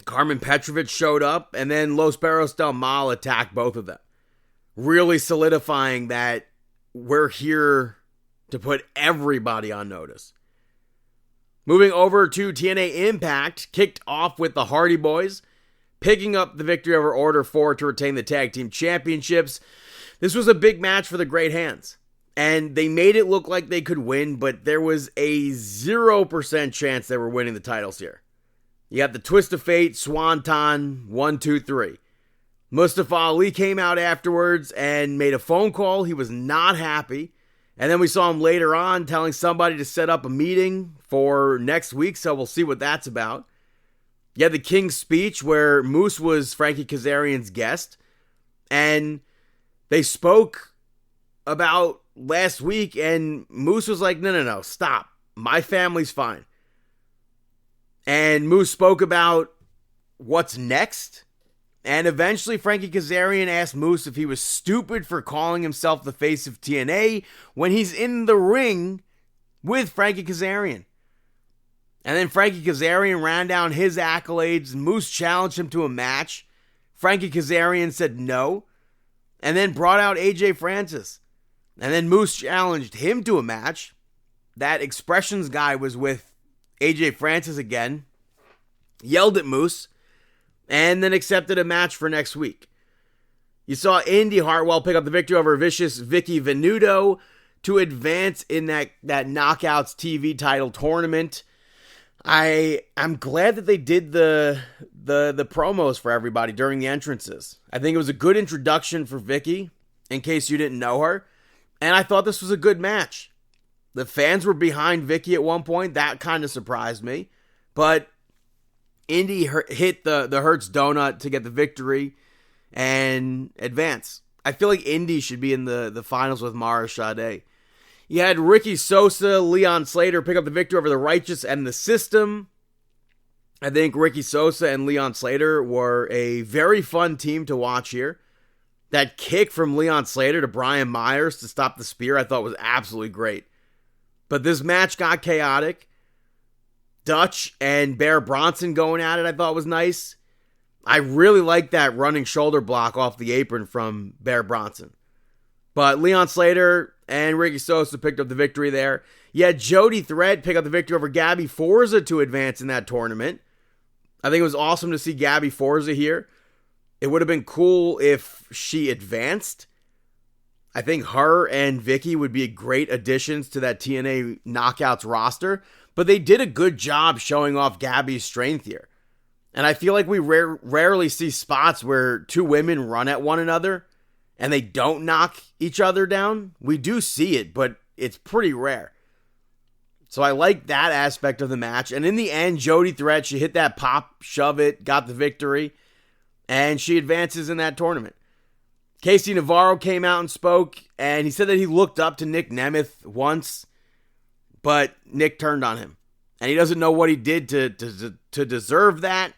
Speaker 3: Carmen Petrovic showed up, and then Los Perros del Mal attacked both of them, really solidifying that we're here to put everybody on notice. Moving over to TNA Impact, kicked off with the Hardy Boys, picking up the victory over Order 4 to retain the Tag Team Championships. This was a big match for the Great Hands, and they made it look like they could win, but there was a 0% chance they were winning the titles here. You got the Twist of Fate, Swanton, 1, 2, 3. Mustafa Ali came out afterwards and made a phone call. He was not happy. And then we saw him later on telling somebody to set up a meeting for next week, so we'll see what that's about. You had the King's Speech where Moose was Frankie Kazarian's guest, and they spoke about last week, and Moose was like, no, stop. My family's fine. And Moose spoke about what's next. And eventually Frankie Kazarian asked Moose if he was stupid for calling himself the face of TNA when he's in the ring with Frankie Kazarian. And then Frankie Kazarian ran down his accolades. Moose challenged him to a match. Frankie Kazarian said no. And then brought out AJ Francis. And then Moose challenged him to a match. That Expressions guy was with AJ Francis again. Yelled at Moose. And then accepted a match for next week. You saw Indy Hartwell pick up the victory over Vicious Vicky Venuto to advance in that Knockouts TV title tournament. I'm glad that they did the promos for everybody during the entrances. I think it was a good introduction for Vicky, in case you didn't know her. And I thought this was a good match. The fans were behind Vicky at one point. That kind of surprised me. But Indy hit the Hertz Donut to get the victory and advance. I feel like Indy should be in the finals with Mara Sade. You had Ricky Sosa, Leon Slater pick up the victory over the Righteous and the System. I think Ricky Sosa and Leon Slater were a very fun team to watch here. That kick from Leon Slater to Brian Myers to stop the spear I thought was absolutely great. But this match got chaotic. Dutch and Bear Bronson going at it I thought was nice. I really liked that running shoulder block off the apron from Bear Bronson. But Leon Slater and Ricky Sosa picked up the victory there. You had Jody Thread pick up the victory over Gabby Forza to advance in that tournament. I think it was awesome to see Gabby Forza here. It would have been cool if she advanced. I think her and Vicky would be great additions to that TNA Knockouts roster. But they did a good job showing off Gabby's strength here. And I feel like we rarely see spots where two women run at one another and they don't knock each other down. We do see it, but it's pretty rare. So I like that aspect of the match. And in the end, Jody Thread, she hit that pop, shove it, got the victory, and she advances in that tournament. Casey Navarro came out and spoke, and he said that he looked up to Nick Nemeth once, but Nick turned on him. And he doesn't know what he did to deserve that.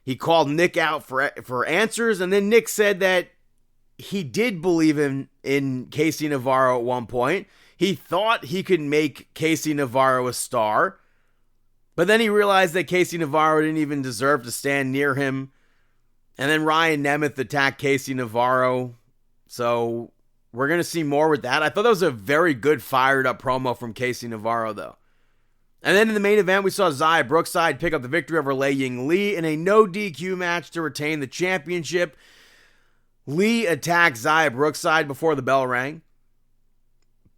Speaker 3: He called Nick out for answers, and then Nick said that he did believe in Casey Navarro at one point. He thought he could make Casey Navarro a star, but then he realized that Casey Navarro didn't even deserve to stand near him. And then Ryan Nemeth attacked Casey Navarro, so we're going to see more with that. I thought that was a very good fired up promo from Casey Navarro, though. And then in the main event, we saw Zaya Brookside pick up the victory over Lei Ying Lee in a no DQ match to retain the championship. Lee attacked Zaya Brookside before the bell rang.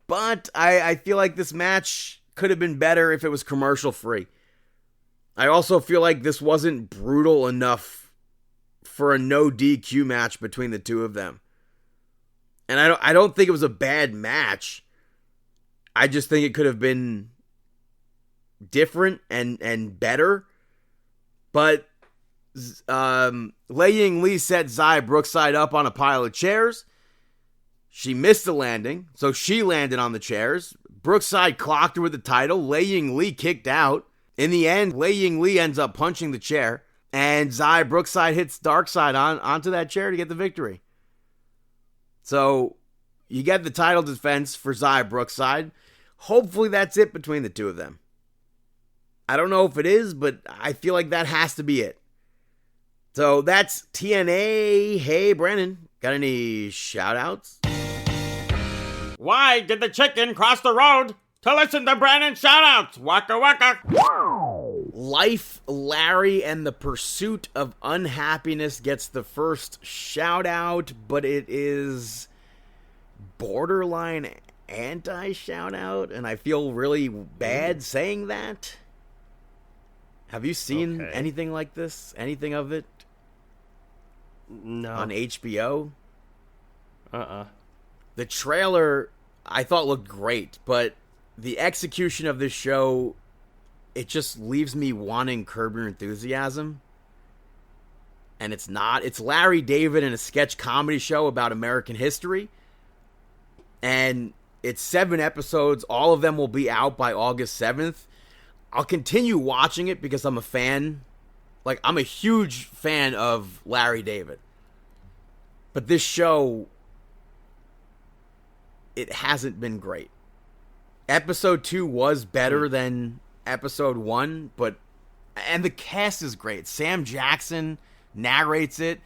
Speaker 3: But I feel like this match could have been better if it was commercial free. I also feel like this wasn't brutal enough for a no DQ match between the two of them. And I don't think it was a bad match. I just think it could have been different and better. But Lei Ying Lee set Zaya Brookside up on a pile of chairs. She missed the landing, so she landed on the chairs. Brookside clocked her with the title. Lei Ying Lee kicked out. In the end, Lei Ying Lee ends up punching the chair, and Xia Brookside hits Darkseid onto that chair to get the victory. So you get the title defense for Xia Brookside. Hopefully that's it between the two of them. I don't know if it is, but I feel like that has to be it. So that's TNA. Hey, Brennan, got any shout-outs?
Speaker 6: Why did the chicken cross the road to listen to Brandon's shout-outs? Waka waka.
Speaker 3: Life, Larry, and the Pursuit of Unhappiness gets the first shout-out, but it is borderline anti-shout-out, and I feel really bad saying that. Have you seen anything like this? Anything of it?
Speaker 2: No.
Speaker 3: On HBO?
Speaker 2: Uh-uh.
Speaker 3: The trailer, I thought looked great, but the execution of this show, it just leaves me wanting Curb Your Enthusiasm. And it's not. It's Larry David in a sketch comedy show about American history. And it's 7 episodes. All of them will be out by August 7th. I'll continue watching it because I'm a fan. Like, I'm a huge fan of Larry David. But this show, it hasn't been great. Episode 2 was better than episode 1, and the cast is great. Sam Jackson narrates it.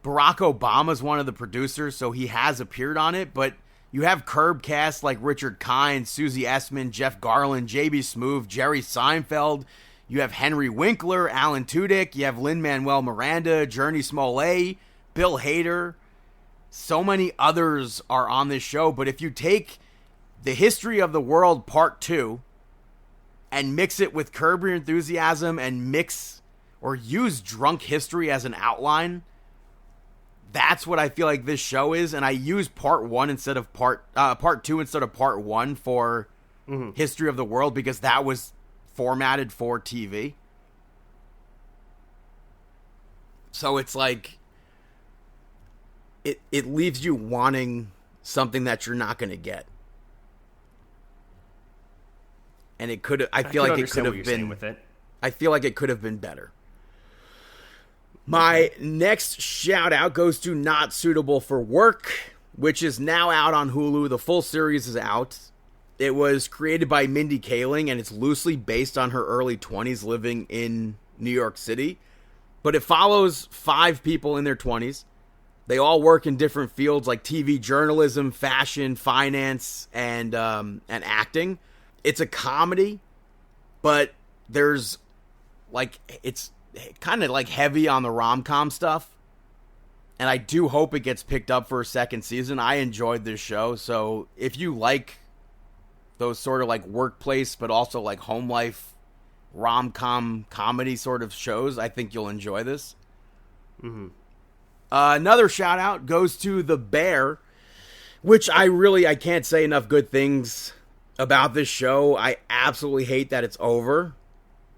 Speaker 3: Barack Obama's one of the producers, so he has appeared on it, but you have Curb cast like Richard Kind, Susie Essman, Jeff Garland, J.B. Smoove, Jerry Seinfeld. You have Henry Winkler, Alan Tudyk. You have Lin-Manuel Miranda, Journey Smollett, Bill Hader. So many others are on this show, but if you take The History of the World Part 2 and mix it with Curb Your Enthusiasm and mix or use Drunk History as an outline, that's what I feel like this show is. And I use part 2 instead of part 1 for History of the World because that was formatted for TV. So it's like it leaves you wanting something that you're not going to get. And it could I feel like it could have been
Speaker 2: with it.
Speaker 3: I feel like it could have been better. My next shout out goes to Not Suitable for Work, which is now out on Hulu. The full series is out. It was created by Mindy Kaling, and it's loosely based on her early 20s living in New York City. But it follows 5 people in their 20s. They all work in different fields like TV journalism, fashion, finance, and acting. It's a comedy, but there's like it's kind of like heavy on the rom-com stuff. And I do hope it gets picked up for a second season. I enjoyed this show. So if you like those sort of like workplace, but also like home life, rom-com comedy sort of shows, I think you'll enjoy this. Mm-hmm. Another shout out goes to The Bear, which I can't say enough good things about this show. I absolutely hate that it's over.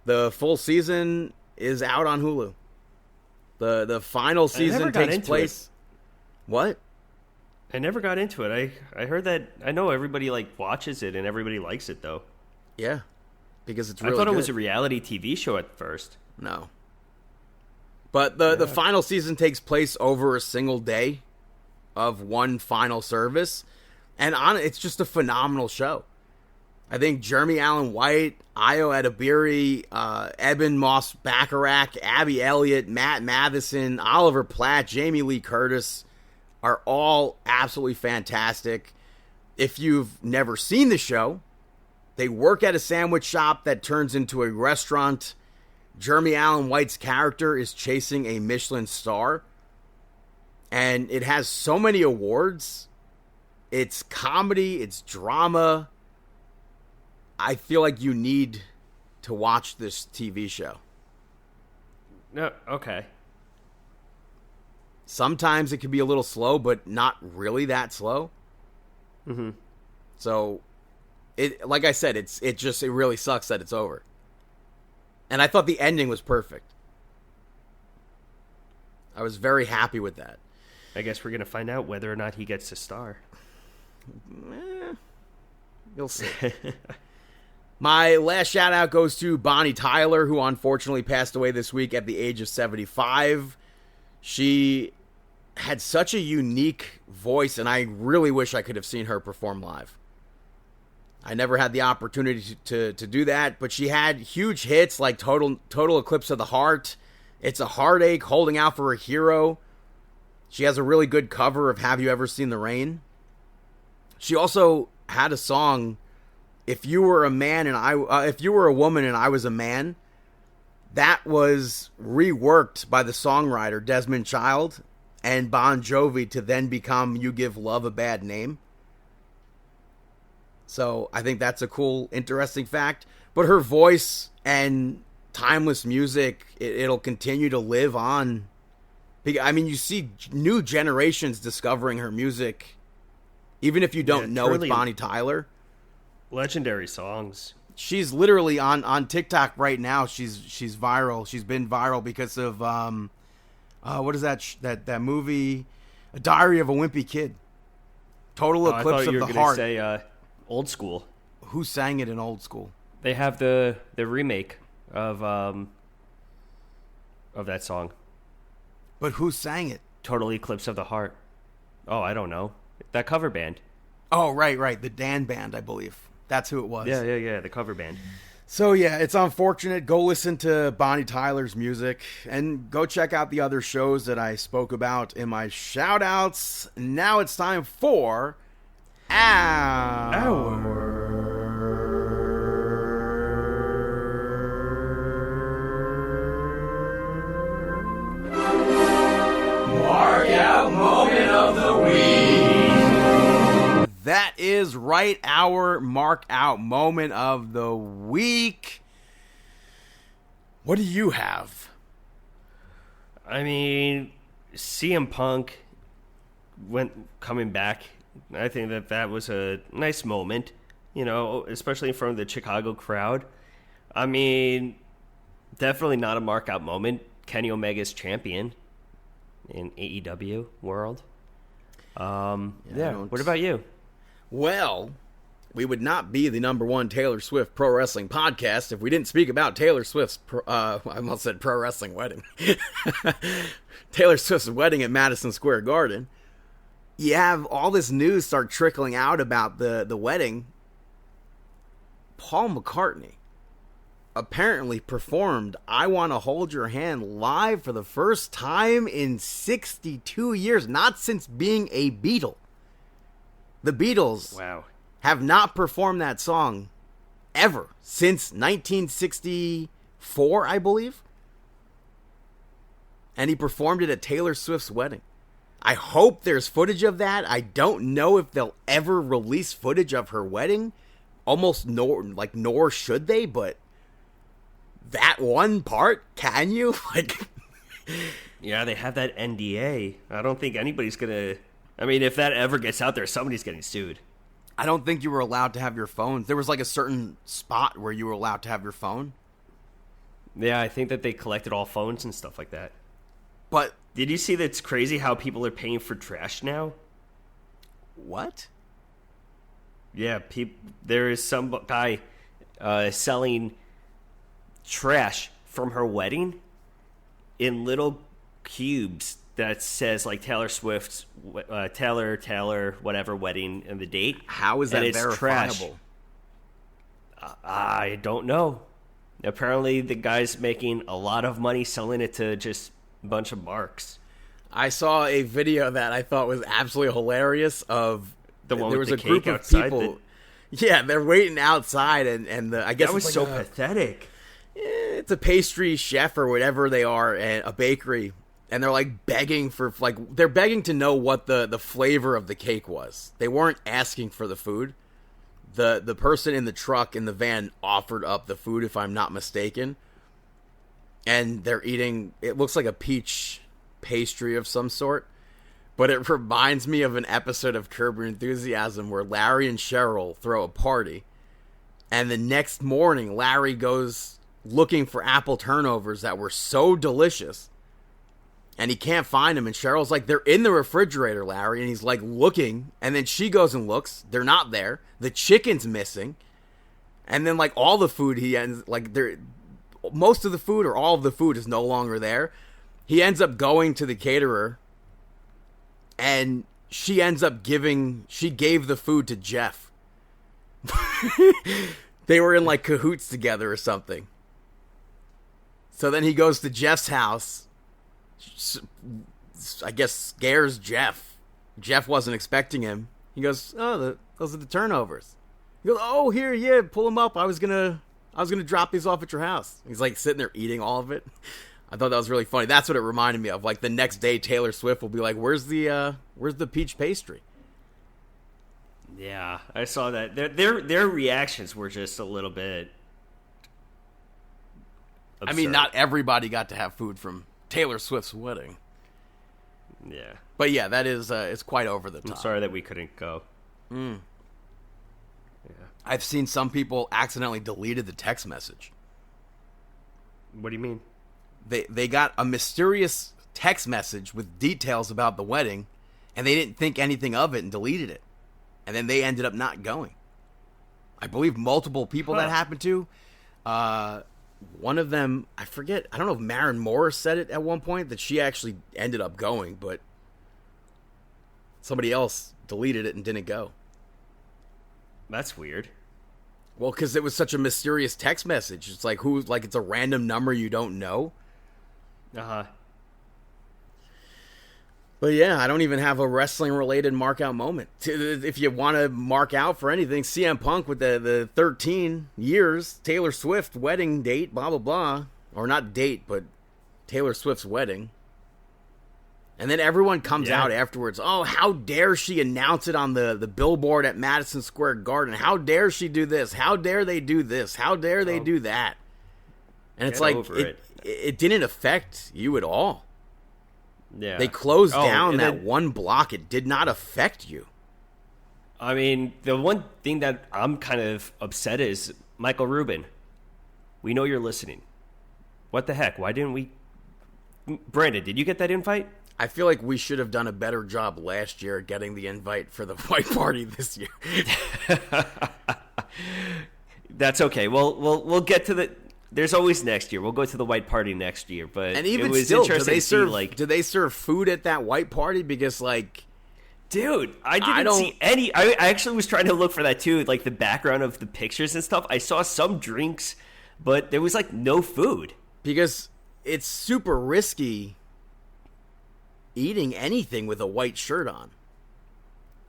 Speaker 3: The full season is out on Hulu. The final season takes place. What?
Speaker 2: I never got into it. I heard that. I know everybody like watches it and everybody likes it though.
Speaker 3: Yeah, because it's really
Speaker 2: I thought
Speaker 3: good.
Speaker 2: it was a reality TV show at first.
Speaker 3: No. But the final season takes place over a single day of one final service. And it's just a phenomenal show. I think Jeremy Allen White, Ayo Edebiri, Eben Moss Bacharach, Abby Elliott, Matt Matheson, Oliver Platt, Jamie Lee Curtis are all absolutely fantastic. If you've never seen the show, they work at a sandwich shop that turns into a restaurant. Jeremy Allen White's character is chasing a Michelin star. And it has so many awards. It's comedy, it's drama. I feel like you need to watch this TV show.
Speaker 2: No, okay.
Speaker 3: Sometimes it can be a little slow, but not really that slow.
Speaker 2: Mm-hmm.
Speaker 3: So, like I said, it really sucks that it's over. And I thought the ending was perfect. I was very happy with that.
Speaker 2: I guess we're going to find out whether or not he gets to star.
Speaker 3: You'll see. My last shout out goes to Bonnie Tyler, who unfortunately passed away this week at the age of 75. She had such a unique voice, and I really wish I could have seen her perform live. I never had the opportunity to do that, but she had huge hits like Total Eclipse of the Heart, It's a Heartache, Holding Out for a Hero. She has a really good cover of Have You Ever Seen the Rain? She also had a song, If You Were a Man and if You Were a Woman and I Was a Man. That was reworked by the songwriter Desmond Child and Bon Jovi to then become You Give Love a Bad Name. So I think that's a cool, interesting fact. But her voice and timeless music, it'll continue to live on. I mean, you see new generations discovering her music, even if you don't know it's Bonnie Tyler.
Speaker 2: Legendary songs.
Speaker 3: She's literally on TikTok right now. She's viral. She's been viral because of what is that movie, A Diary of a Wimpy Kid. Total Eclipse of the Heart. I thought you were going to
Speaker 2: say Old School.
Speaker 3: Who sang it in Old School?
Speaker 2: They have the remake of that song.
Speaker 3: But who sang it?
Speaker 2: Total Eclipse of the Heart. Oh, I don't know. That cover band.
Speaker 3: Oh, right. The Dan Band, I believe. That's who it was.
Speaker 2: Yeah. The cover band.
Speaker 3: So, yeah, it's unfortunate. Go listen to Bonnie Tyler's music and go check out the other shows that I spoke about in my shout-outs. Now it's time for
Speaker 1: Mark Out Moment of the Week.
Speaker 3: That is right, our Mark Out Moment of the Week. What do you have?
Speaker 2: I mean, CM Punk coming back. I think that was a nice moment, especially in front of the Chicago crowd. I mean, definitely not a Mark Out moment. Kenny Omega's champion in AEW world. What about you?
Speaker 3: Well, we would not be the #1 Taylor Swift pro wrestling podcast if we didn't speak about Taylor Swift's, I almost said pro wrestling wedding. Taylor Swift's wedding at Madison Square Garden. You have all this news start trickling out about the wedding. Paul McCartney apparently performed I Wanna Hold Your Hand live for the first time in 62 years, not since being a Beatle. The Beatles have not performed that song ever since 1964, I believe. And he performed it at Taylor Swift's wedding. I hope there's footage of that. I don't know if they'll ever release footage of her wedding. Nor should they, but that one part, can you?
Speaker 2: Yeah, they have that NDA. I don't think anybody's gonna. I mean, if that ever gets out there, somebody's getting sued.
Speaker 3: I don't think you were allowed to have your phones. There was a certain spot where you were allowed to have your phone.
Speaker 2: Yeah, I think that they collected all phones and stuff like that.
Speaker 3: But
Speaker 2: did you see that it's crazy how people are paying for trash now?
Speaker 3: What?
Speaker 2: Yeah, there is some guy selling trash from her wedding in little cubes that says Taylor Swift's Taylor whatever wedding and the date.
Speaker 3: How is that verifiable?
Speaker 2: I don't know. Apparently the guy's making a lot of money selling it to just a bunch of marks.
Speaker 3: I saw a video that I thought was absolutely hilarious of
Speaker 2: the one
Speaker 3: there
Speaker 2: with
Speaker 3: was
Speaker 2: the
Speaker 3: a group
Speaker 2: cake
Speaker 3: of people. Yeah, they're waiting outside and I guess
Speaker 2: that was so pathetic.
Speaker 3: It's a pastry chef or whatever they are at a bakery. And they're begging for they're begging to know what the flavor of the cake was. They weren't asking for the food. The person in the truck in the van offered up the food, if I'm not mistaken. And they're eating, it looks like a peach pastry of some sort. But it reminds me of an episode of Curb Your Enthusiasm where Larry and Cheryl throw a party. And the next morning, Larry goes looking for apple turnovers that were so delicious. And he can't find them. And Cheryl's like, they're in the refrigerator, Larry. And he's looking. And then she goes and looks. They're not there. The chicken's missing. And then like all the food he ends like there, most of the food or all of the food is no longer there. He ends up going to the caterer, and she ends up she gave the food to Jeff. They were in like cahoots together or something. So then he goes to Jeff's house. I guess scares Jeff. Jeff wasn't expecting him. He goes, "Oh, those are the turnovers." He goes, "Oh, here, yeah, pull them up. I was gonna drop these off at your house." He's like sitting there eating all of it. I thought that was really funny. That's what it reminded me of. Like the next day, Taylor Swift will be like, "Where's the peach pastry?"
Speaker 2: Yeah, I saw that. Their reactions were just a little bit absurd.
Speaker 3: I mean, not everybody got to have food from Taylor Swift's wedding.
Speaker 2: Yeah.
Speaker 3: But yeah, that is it's quite over the top.
Speaker 2: I'm sorry that we couldn't go.
Speaker 3: Yeah. I've seen some people accidentally deleted the text message.
Speaker 2: What do you mean?
Speaker 3: They got a mysterious text message with details about the wedding, and they didn't think anything of it and deleted it. And then they ended up not going. I believe multiple people that happened to. One of them, I forget, I don't know if Maren Morris said it at one point, that she actually ended up going, but somebody else deleted it and didn't go.
Speaker 2: That's weird.
Speaker 3: Well, because it was such a mysterious text message. It's like it's a random number you don't know.
Speaker 2: Uh-huh.
Speaker 3: But yeah, I don't even have a wrestling-related mark-out moment. If you want to mark out for anything, CM Punk with the 13 years, Taylor Swift wedding date, blah, blah, blah. Or not date, but Taylor Swift's wedding. And then everyone comes out afterwards. Oh, how dare she announce it on the billboard at Madison Square Garden? How dare she do this? How dare they do this? How dare they do that? And it's like, it didn't affect you at all.
Speaker 2: Yeah.
Speaker 3: They closed down that one block. It did not affect you.
Speaker 2: I mean, the one thing that I'm kind of upset is, Michael Rubin, we know you're listening. What the heck? Why didn't we... Brandon, did you get that invite?
Speaker 3: I feel like we should have done a better job last year at getting the invite for the white party this year.
Speaker 2: That's okay. We'll get to the... There's always next year. We'll go to the white party next year. But
Speaker 3: and even
Speaker 2: it was
Speaker 3: still,
Speaker 2: interesting to see,
Speaker 3: do they serve food at that white party? Because, like...
Speaker 2: Dude, I didn't see any... I actually was trying to look for that, too. Like, the background of the pictures and stuff. I saw some drinks, but there was, like, no food.
Speaker 3: Because it's super risky eating anything with a white shirt on.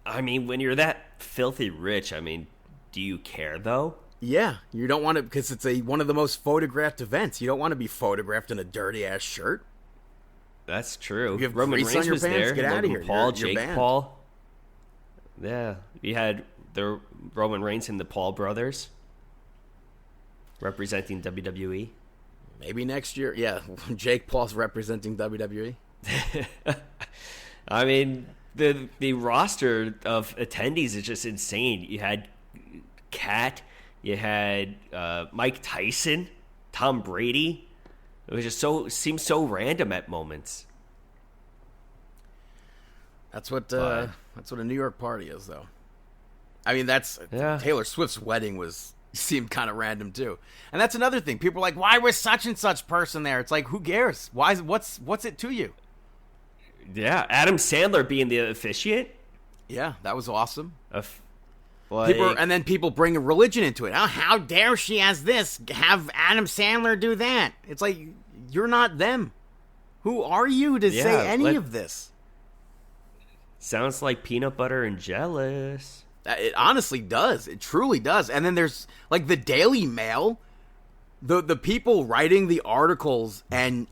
Speaker 2: I mean, when you're that filthy rich, I mean, do you care, though?
Speaker 3: Yeah, you don't want to, because it's one of the most photographed events. You don't want to be photographed in a dirty-ass shirt.
Speaker 2: That's true.
Speaker 3: You have
Speaker 2: Roman
Speaker 3: grease on
Speaker 2: Reigns
Speaker 3: your
Speaker 2: was
Speaker 3: pants?
Speaker 2: there.
Speaker 3: Get out of
Speaker 2: Logan
Speaker 3: here.
Speaker 2: Paul,
Speaker 3: You're
Speaker 2: Jake
Speaker 3: banned.
Speaker 2: Paul. Yeah, you had the Roman Reigns and the Paul brothers representing WWE.
Speaker 3: Maybe next year. Yeah, Jake Paul's representing WWE.
Speaker 2: I mean, the roster of attendees is just insane. You had Kat, you had Mike Tyson, Tom Brady. It was just seemed so random at moments.
Speaker 3: That's what a New York party is, though. I mean, Taylor Swift's wedding seemed kind of random too, and that's another thing. People are like, "Why was such and such person there?" It's like, who cares? What's it to you?
Speaker 2: Yeah, Adam Sandler being the officiant.
Speaker 3: Yeah, that was awesome.
Speaker 4: And then people bring religion into it. Oh, how dare she have Adam Sandler do that? It's like, you're not them. Who are you to say any of this?
Speaker 2: Sounds like peanut butter and jealous.
Speaker 3: It honestly does. It truly does. And then there's like the Daily Mail. The people writing the articles and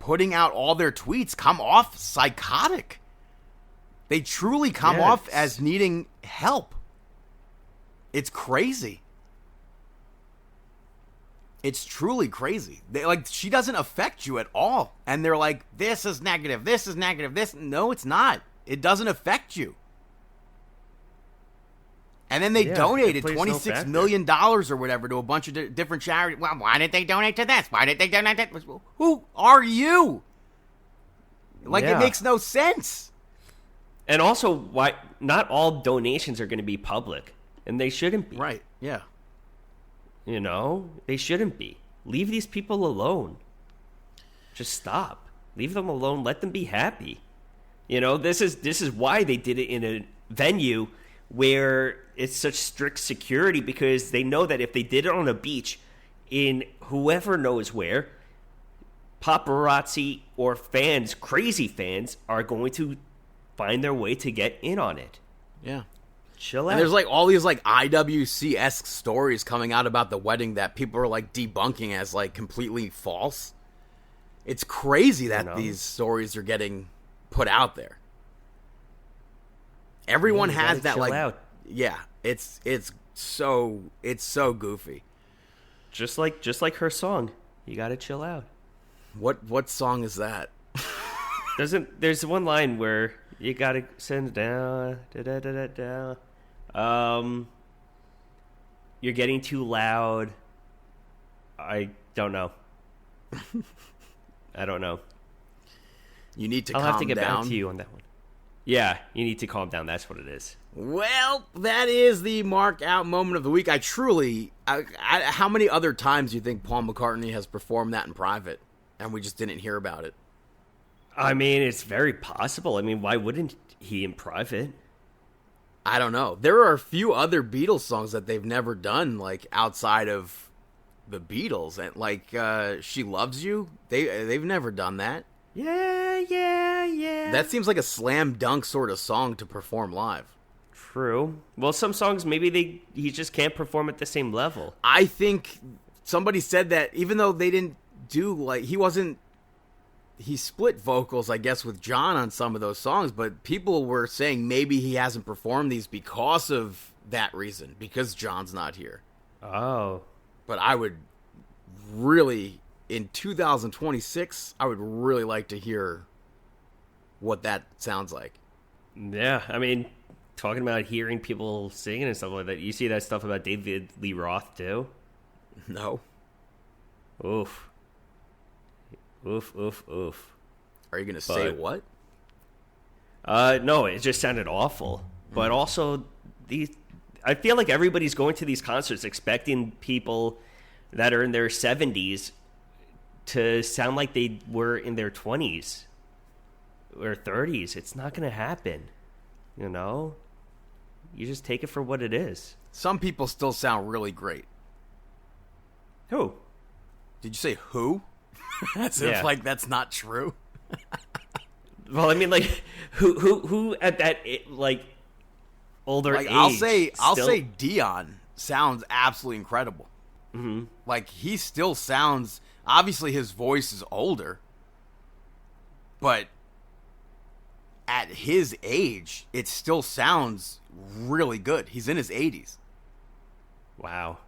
Speaker 3: putting out all their tweets come off psychotic. They truly come off as needing help. It's crazy. It's truly crazy. She doesn't affect you at all. And they're like, this is negative, this is negative, this. No, it's not. It doesn't affect you. And then they donated $26 million or whatever to a bunch of different charities. Well, why did they donate to this? Why did they donate to that? Who are you? It makes no sense.
Speaker 2: And also, why not all donations are going to be public, and they shouldn't be.
Speaker 3: Right? Yeah.
Speaker 2: You know, they shouldn't be. Leave these people alone. Just stop. Leave them alone. Let them be happy. You know, this is why they did it in a venue where it's such strict security, because they know that if they did it on a beach in whoever knows where, paparazzi or fans, crazy fans, are going to find their way to get in on it.
Speaker 3: Yeah.
Speaker 2: Chill out.
Speaker 3: And there's like all these like IWC-esque stories coming out about the wedding that people are like debunking as like completely false. It's crazy that these stories are getting put out there. Everyone has that like
Speaker 2: out.
Speaker 3: Yeah, it's so goofy.
Speaker 2: Just like her song. You got to chill out.
Speaker 3: What song is that?
Speaker 2: There's one line where you got to send it down, you're getting too loud. I don't know. I don't know.
Speaker 3: You need to
Speaker 2: I'll
Speaker 3: calm
Speaker 2: have to get
Speaker 3: down.
Speaker 2: back to you on that one. Yeah, you need to calm down. That's what it is.
Speaker 3: Well, that is the Mark Out moment of the week. How many other times do you think Paul McCartney has performed that in private and we just didn't hear about it?
Speaker 2: I mean, it's very possible. I mean, why wouldn't he in private?
Speaker 3: I don't know. There are a few other Beatles songs that they've never done, like outside of the Beatles, and like "She Loves You." They've never done that.
Speaker 2: Yeah.
Speaker 3: That seems like a slam dunk sort of song to perform live.
Speaker 2: True. Well, some songs maybe he just can't perform at the same level.
Speaker 3: I think somebody said that even though they didn't do he split vocals, I guess, with John on some of those songs, but people were saying maybe he hasn't performed these because of that reason, because John's not here.
Speaker 2: Oh.
Speaker 3: But I would really, in 2026, I would really like to hear what that sounds like.
Speaker 2: Yeah, I mean, talking about hearing people singing and stuff like that, you see that stuff about David Lee Roth, too?
Speaker 3: No.
Speaker 2: Oof. Oof.
Speaker 3: Are you going to say what?
Speaker 2: No, it just sounded awful. But also, I feel like everybody's going to these concerts expecting people that are in their 70s to sound like they were in their 20s or 30s. It's not going to happen, you know? You just take it for what it is.
Speaker 3: Some people still sound really great.
Speaker 2: Who?
Speaker 3: Did you say who? As if like that's not true.
Speaker 2: Well, I mean, like, who at that like older age?
Speaker 3: I'll say Dion sounds absolutely incredible.
Speaker 2: Mm-hmm.
Speaker 3: Like he still sounds. Obviously, his voice is older, but at his age, it still sounds really good. He's in his 80s.
Speaker 2: Wow.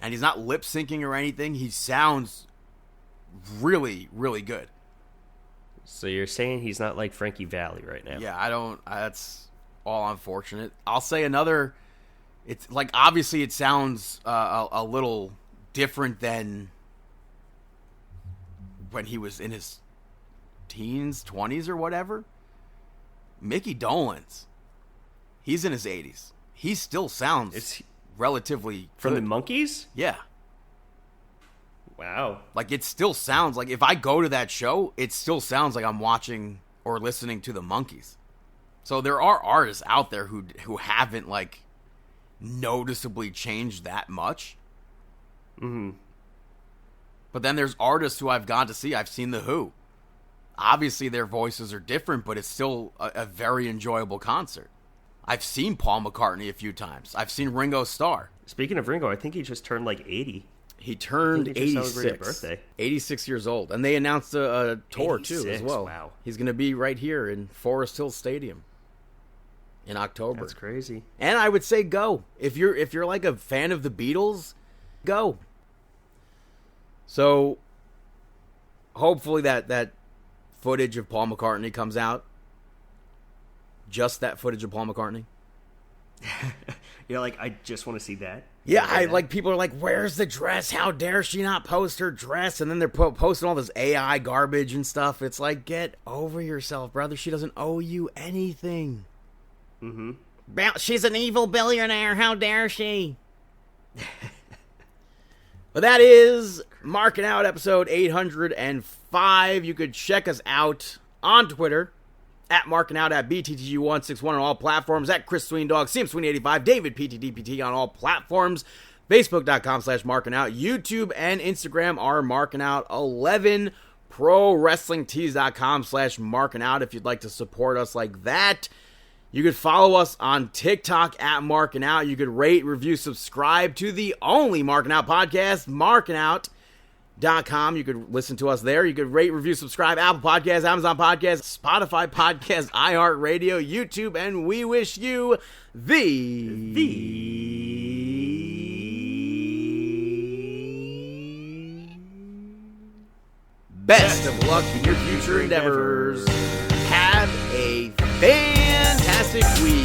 Speaker 3: And he's not lip syncing or anything. He sounds really, really good.
Speaker 2: So you're saying he's not like Frankie Valli right now?
Speaker 3: Yeah, I don't. That's all unfortunate. I'll say another. It's like obviously it sounds a little different than when he was in his teens, 20s, or whatever. Mickey Dolenz. He's in his 80s. He still sounds relatively
Speaker 2: from
Speaker 3: good.
Speaker 2: the Monkees?
Speaker 3: Yeah.
Speaker 2: Wow.
Speaker 3: Like, it still sounds like, if I go to that show, it still sounds like I'm watching or listening to the Monkees. So there are artists out there who haven't, like, noticeably changed that much.
Speaker 2: Mm-hmm.
Speaker 3: But then there's artists who I've gone to see. I've seen The Who. Obviously, their voices are different, but it's still a very enjoyable concert. I've seen Paul McCartney a few times. I've seen Ringo Starr.
Speaker 2: Speaking of Ringo, I think he just turned like 80.
Speaker 3: He turned 86.
Speaker 2: Birthday.
Speaker 3: 86 years old. And they announced a tour, too, as well.
Speaker 2: Wow.
Speaker 3: He's going to be right here in Forest Hill Stadium in October.
Speaker 2: That's crazy.
Speaker 3: And I would say go. If you're like a fan of the Beatles, go. So, hopefully that footage of Paul McCartney comes out. Just that footage of Paul McCartney.
Speaker 2: You're like, I just want to see that.
Speaker 3: Yeah, like people are like, where's the dress? How dare she not post her dress? And then they're posting all this AI garbage and stuff. It's like, get over yourself, brother. She doesn't owe you anything.
Speaker 2: Mm-hmm.
Speaker 4: She's an evil billionaire. How dare she?
Speaker 3: But that is Marking Out episode 805. You could check us out on Twitter at Marking Out, at BTTG161 on all platforms, at Chris Sweendog, CM Sweeney85, David PTDPT on all platforms, Facebook.com/Marking Out, YouTube and Instagram are Marking Out 11, ProWrestlingTees.com/Marking Out if you'd like to support us like that. You could follow us on TikTok at Markin' Out. You could rate, review, subscribe to the only Markin' Out podcast, markinout.com. You could listen to us there. You could rate, review, subscribe, Apple Podcasts, Amazon Podcasts, Spotify Podcasts, iHeartRadio, YouTube, and we wish you the best of luck in your future endeavors. Have a fantastic week.